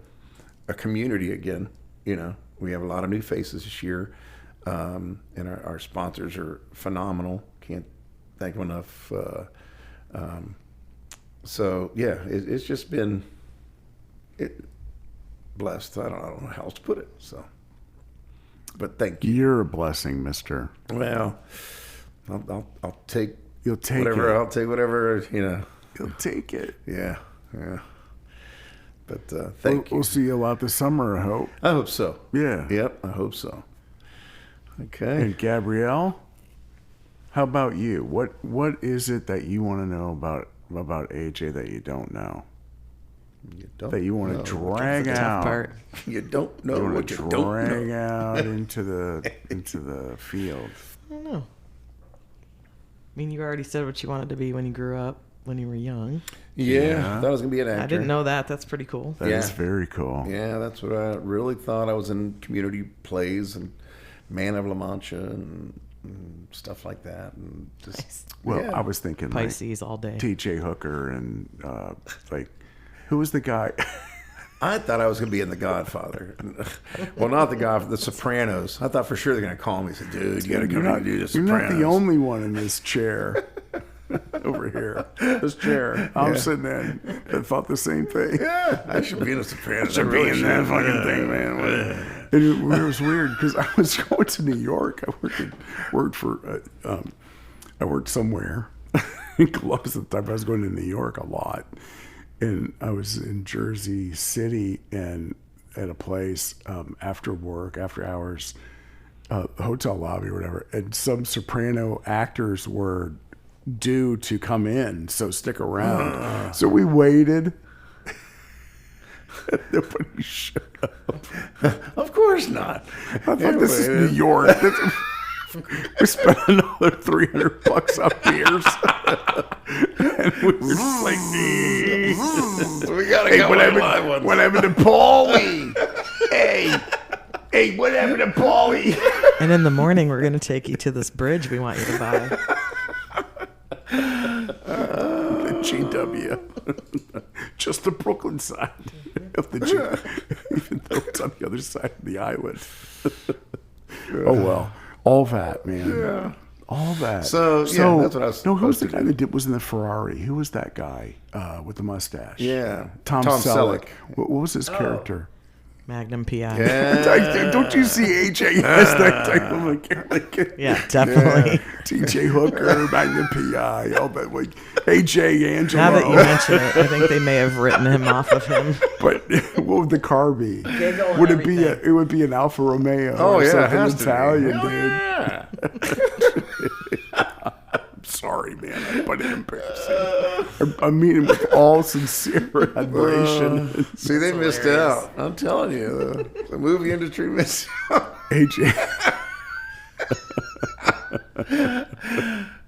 community again. We have a lot of new faces this year, and our sponsors are phenomenal. Can't thank them enough. So yeah, it's just been blessed. I don't know how else to put it. So, but thank you. You're a blessing, mister. Well, I'll take. You'll take whatever. it. I'll take whatever. You'll take it. Yeah. But thank you. We'll see you a lot this summer, I hope. I hope so. Yeah. Yep, I hope so. Okay. And Gabrielle, how about you? What is it that you want to know about AJ that you don't know? That you want to drag out? Part. You don't know what you don't know. Drag out into the field. I don't know. I mean, you already said what you wanted to be when you grew up, when you were young. Yeah, I thought I was going to be an actor. I didn't know that. That's pretty cool. That is very cool. Yeah, that's what I really thought. I was in community plays and Man of La Mancha and stuff like that. And just, Nice. Well, I was thinking Pisces all day. T.J. Hooker and who was the guy? I thought I was going to be in The Godfather. Well, not The Godfather, The Sopranos. I thought for sure they're going to call me and say, dude, you got to come and do The Sopranos. You're not the only one in this chair over here. This chair I'm sitting in that thought the same thing. Yeah, I should be in The Sopranos. I should be in that fucking thing, man. And it was weird because I was going to New York. I worked somewhere in Columbus at the time. I was going to New York a lot. And I was in Jersey City and at a place after work, after hours, hotel lobby or whatever. And some soprano actors were due to come in, so stick around. So we waited. Nobody showed up. Of course not. I thought this is New York. We spent another $300 on beers. And we were just like, we gotta go. What happened to Paulie? Hey, what happened to Paulie? And in the morning, we're going to take you to this bridge we want you to buy. The GW. Just the Brooklyn side of the GW. Even though it's on the other side of the island. Oh, well. All that, man. Yeah. All that. So that's what I was. No, who was the guy that was in the Ferrari? Who was that guy with the mustache? Yeah. Tom Selleck. What was his character? Magnum PI. Yeah. Don't you see AJ as that type of a character? Yeah, definitely. Yeah. TJ Hooker, Magnum PI, all that. Like AJ Angelo. Now that you mention it, I think they may have written him off of him. But what would the car be? Would it be? It would be an Alfa Romeo. Oh or yeah, something it has Italian, to be. Dude. Yeah. Sorry, man, but it's embarrassing. I mean it with all sincere admiration. See, they missed out. I'm telling you, the movie industry missed out. AJ.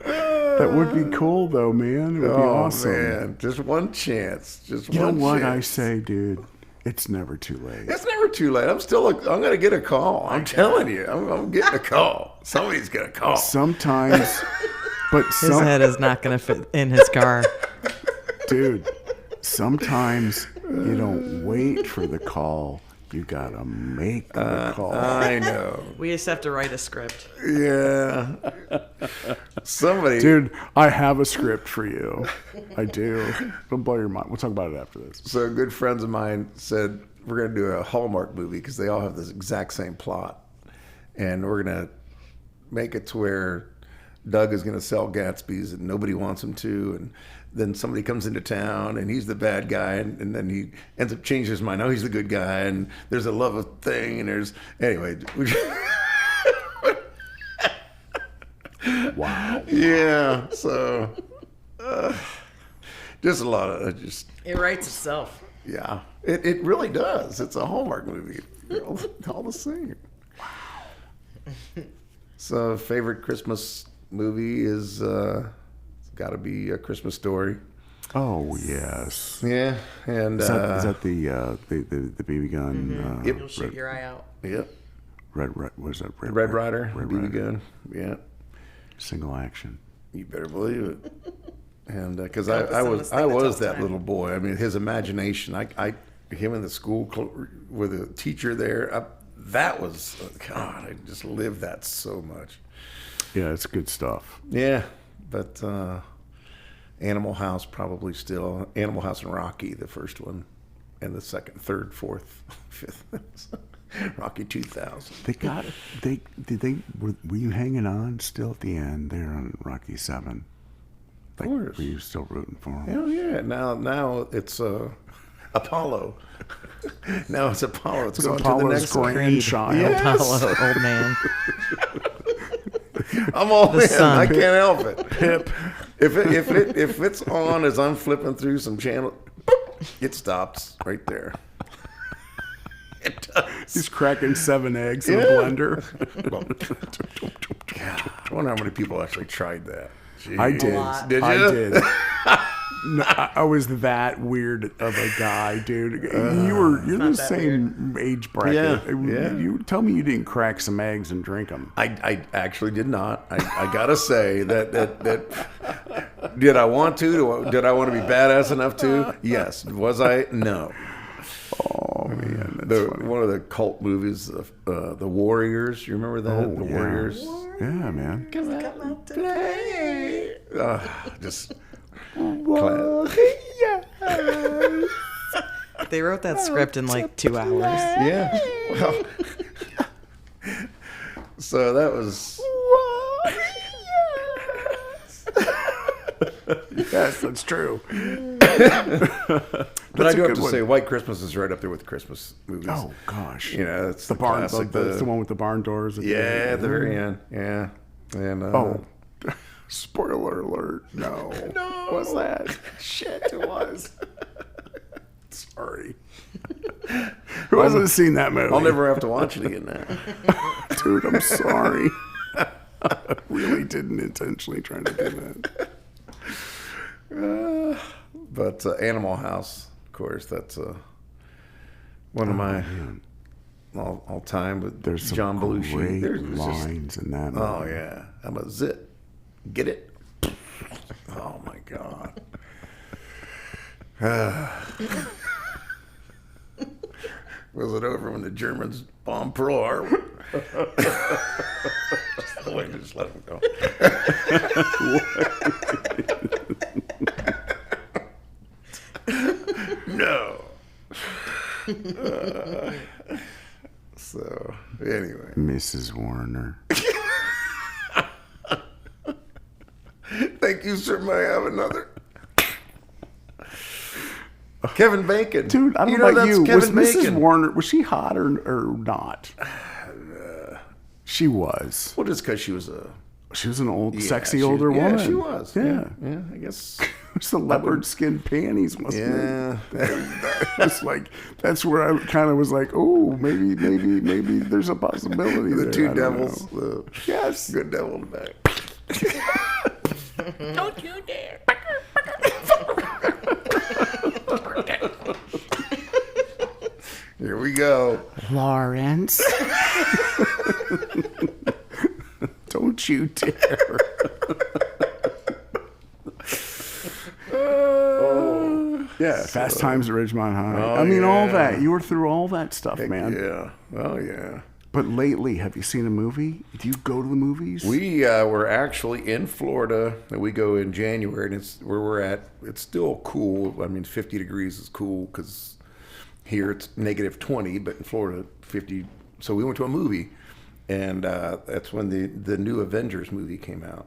That would be cool, though, man. It would be awesome. Man, just one chance. Just you one know what chance. I say, dude? It's never too late. It's never too late. I'm going to get a call. I'm telling you, I'm getting a call. Somebody's going to call. Sometimes, but His head is not going to fit in his car. Dude, sometimes you don't wait for the call. You got to make the call. I know. We just have to write a script. Yeah. Somebody. Dude, I have a script for you. I do. Don't blow your mind. We'll talk about it after this. So good friends of mine said, we're going to do a Hallmark movie because they all have this exact same plot. And we're going to make it to where Doug is going to sell Gatsby's and nobody wants him to. And then somebody comes into town and he's the bad guy. And then he ends up changing his mind. Now he's the good guy. And there's a love thing. And there's, anyway. Wow. Yeah. So just a lot of just. It writes itself. Yeah. It really does. It's a Hallmark movie. All the same. Wow. So favorite Christmas movie is it's got to be A Christmas Story. Oh yes. Yeah, and is that the BB gun? Mm-hmm. Yep. You'll shoot your eye out. Yep. What is that? Red Ryder. Red BB Ryder. gun. Yeah. Single action. You better believe it. And because Got I the was thing that tells that time. little boy. I mean, his imagination. Him in the school with a teacher there. That was God. I just lived that so much. Yeah, it's good stuff. Yeah, but Animal House probably still. Animal House and Rocky, the first one, and the second, third, fourth, fifth. Rocky 2000. Were you hanging on still at the end there on Rocky 7? Of course. Were you still rooting for him? Hell yeah! Now it's Apollo. Now it's Apollo. It's going Apollo's to the next grandchild. Yes. Apollo, old man. I'm all in. Sun. I can't help it. Pip. If it's on as I'm flipping through some channel, it stops right there. It does. He's cracking 7 eggs in a blender. I wonder how many people actually tried that. Jeez. I did. Did you? I did. No, I was that weird of a guy, dude. You're the same age bracket. Yeah. You tell me you didn't crack some eggs and drink them. I actually did not. I gotta say that did I want to? Did I want to be badass enough to? Yes. Was I? No. Oh man, that's funny. One of the cult movies, the Warriors. You remember that? Oh, the yeah. Warriors. Yeah, man. Come out to play. Just. They wrote that script in like 2 hours. Yeah. Well, so that was. Yes, that's true. But I do have to say, White Christmas is right up there with Christmas movies. Oh gosh. You know, it's the barn. classic, That's the one with the barn doors. At the very end. Yeah. And spoiler alert. No. What's that? Shit, it was. Sorry. Who hasn't seen that movie? I'll never have to watch it again now. Dude, I'm sorry. I really didn't intentionally try to do that. But Animal House, of course, that's one of my all time. But There's some John Belushi. great There's lines in that movie. Oh yeah, I'm a zit. Get it? Oh my god. Was it over when the Germans bombed Pearl Harbor? Just let him go. No. So, anyway. Mrs. Warner. Thank you, sir. May I have another? Kevin Bacon. Dude, I don't know about you. Was Mrs. Warner, was she hot or not? She was. Well, just because she was an old, sexy older woman. Yeah, she was. Yeah, I guess. It's the leopard skin panties, wasn't it? That was like, that's where I kind of was like, oh, maybe there's a possibility. The there. two devils. Yes. Good devil in the back. Don't you dare. Here we go. Lawrence. Don't you dare. Yeah, Fast Times at Ridgemont High. I mean, all that. You were through all that stuff, man. Yeah. Oh, yeah. But lately, have you seen a movie? Do you go to the movies? We were actually in Florida, and we go in January, and it's where we're at. It's still cool. I mean, 50 degrees is cool because here it's negative 20, but in Florida, 50. So we went to a movie, and that's when the new Avengers movie came out.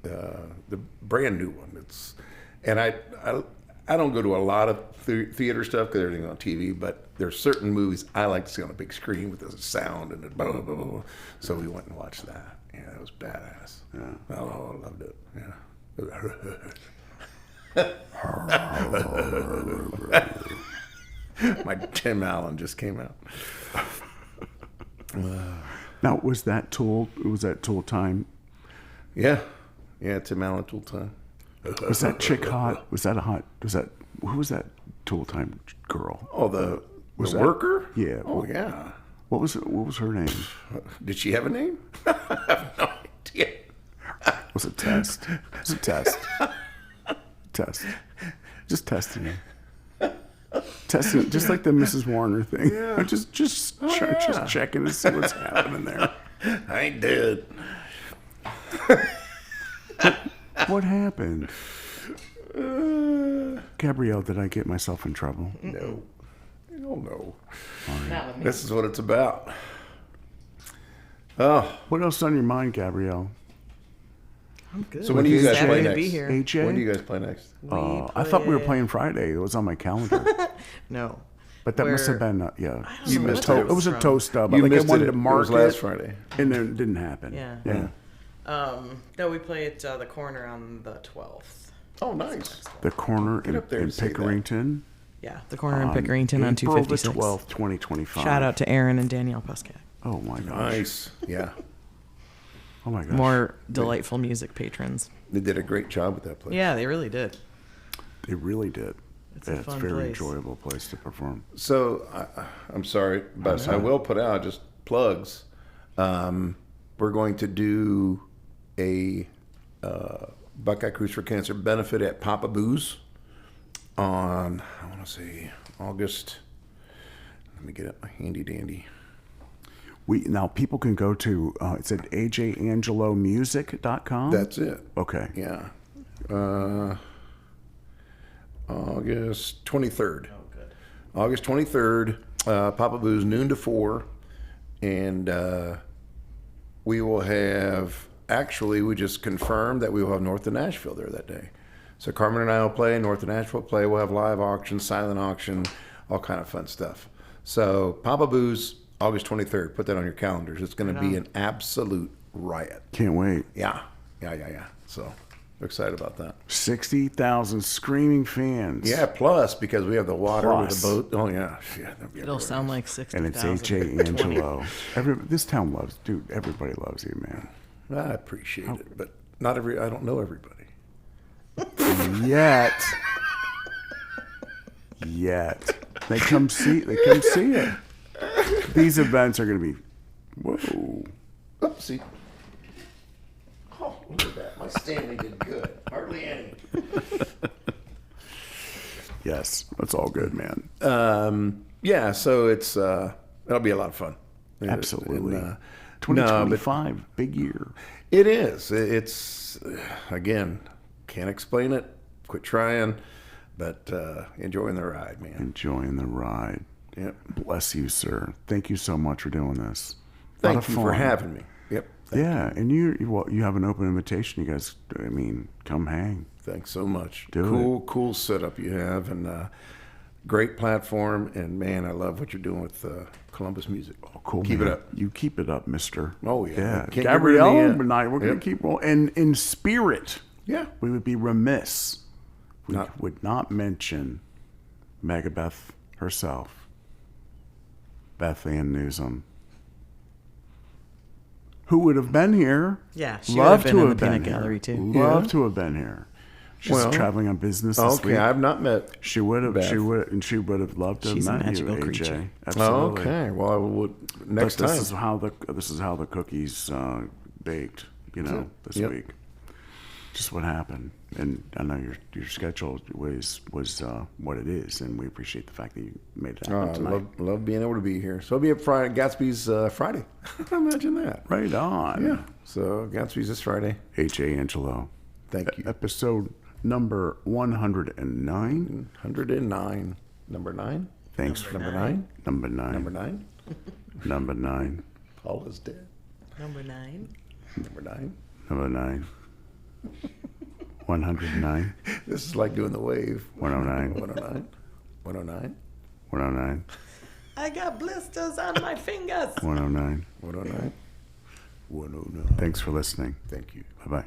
The brand new one. And I don't go to a lot of theater stuff because everything's on TV, but there's certain movies I like to see on a big screen with the sound and the blah, blah, blah, blah. So we went and watched that. Yeah, it was badass. Yeah. Oh, I loved it. Yeah. My Tim Allen just came out. Now, was that Tool time? Yeah. Yeah, Tim Allen Tool time. Was that chick hot? Who was that Tool time girl? Oh, the worker? Yeah. Oh, yeah. What was her name? Did she have a name? I have no idea. It was a test. It was a test. Test. Just testing you. Testing, just like the Mrs. Warner thing. Yeah. Just checking to see what's happening there. I ain't dead. What happened? Gabrielle, did I get myself in trouble? No. Oh, no. Right. This is what it's about. Oh. What else is on your mind, Gabrielle? I'm good. So when do you guys play Happy to next? be here. AJ? When do you guys play next? I thought we were playing Friday. It was on my calendar. No. But that must have been, yeah. I don't You know missed what it. that It was a from. toe stub. You Like I missed wanted it. to mark It was last Friday. and then it didn't happen. Yeah. Yeah. No, we play at the corner on the 12th. Oh, nice. The corner Get up there in and say that. Pickerington. Yeah, the corner in Pickerington on April 256. the 12th, 2025. Shout out to Aaron and Danielle Puskat. Oh my gosh. Nice. Yeah. Oh my gosh. More delightful music patrons. They did a great job with that place. Yeah, they really did. They really did. It's a fun very place. enjoyable place to perform. So I'm sorry, but I will put out just plugs. We're going to do a Buckeye Cruise for Cancer benefit at Papa Boo's on, I want to say, August. Let me get up my handy dandy. Now people can go to it's at ajangelomusic.com. That's it. Okay. Yeah. August 23rd. Oh, good. August 23rd, Papa Boo's, noon to 4. And we will have, actually, we just confirmed that we will have North of Nashville there that day. So Carmen and I will play, North of Nashville will play. We'll have live auction, silent auction, all kind of fun stuff. So Papa Boo's, August 23rd. Put that on your calendars. It's going to be an absolute riot. Can't wait. Yeah. So excited about that. 60,000 screaming fans. Yeah, plus because we have the water Plus. with the boat. Oh yeah, that'd be It'll sound like 60,000. And it's AJ Angelo. This town loves, dude. Everybody loves you, man. I appreciate it, but I don't know everybody. Yet. They come see it. These events are going to be, whoa. Oopsie. Oh, look at that. My Stanley did good. Hardly any. Yes, that's all good, man. Yeah, so it's it'll be a lot of fun. Absolutely. And, 2025, big year. it is. It's again, can't explain it. Quit trying, but enjoying the ride, man. Enjoying the ride. Yep. Bless you, sir. Thank you so much for doing this. Thank you for having me. Yep. Yeah, and you have an open invitation. You guys, I mean, come hang. Thanks so much. Do cool setup you have, and great platform. And man, I love what you're doing with Columbus music. Oh, cool. Keep man. it up. You keep it up, mister. Oh yeah. Yeah. Can't give her Gabrielle any, and I, we're going to keep rolling. And in spirit, Yeah. we would be remiss. We Not- would not mention Megabeth herself, Beth Ann Newsom, who would have been here. Yeah, she would have been in the peanut here. gallery, too. Love to have been here. She's Well, traveling on business this Okay, week. I've not met. She would have. Beth. She would have loved to have She's a met magical you, AJ. creature. Absolutely. Okay, well, I would next But time. this is how the cookies baked. This Yep. week. Just what happened, and I know your schedule was what it is, and we appreciate the fact that you made it happen I tonight. love being able to be here. So I'll be at Friday, Gatsby's Friday. Imagine that. Right on. Yeah. So Gatsby's this Friday. AJ Angelo. Thank you. Episode number 109. 109. Number 9. Thanks. Number 9. Number 9. Number 9. Number 9. Paul is dead. Number 9. Number 9. Number 9. 109. This is like doing the wave. 109. 109. 109. 109. I got blisters on my fingers. 109. 109. 109. Thanks for listening. Thank you. Bye bye.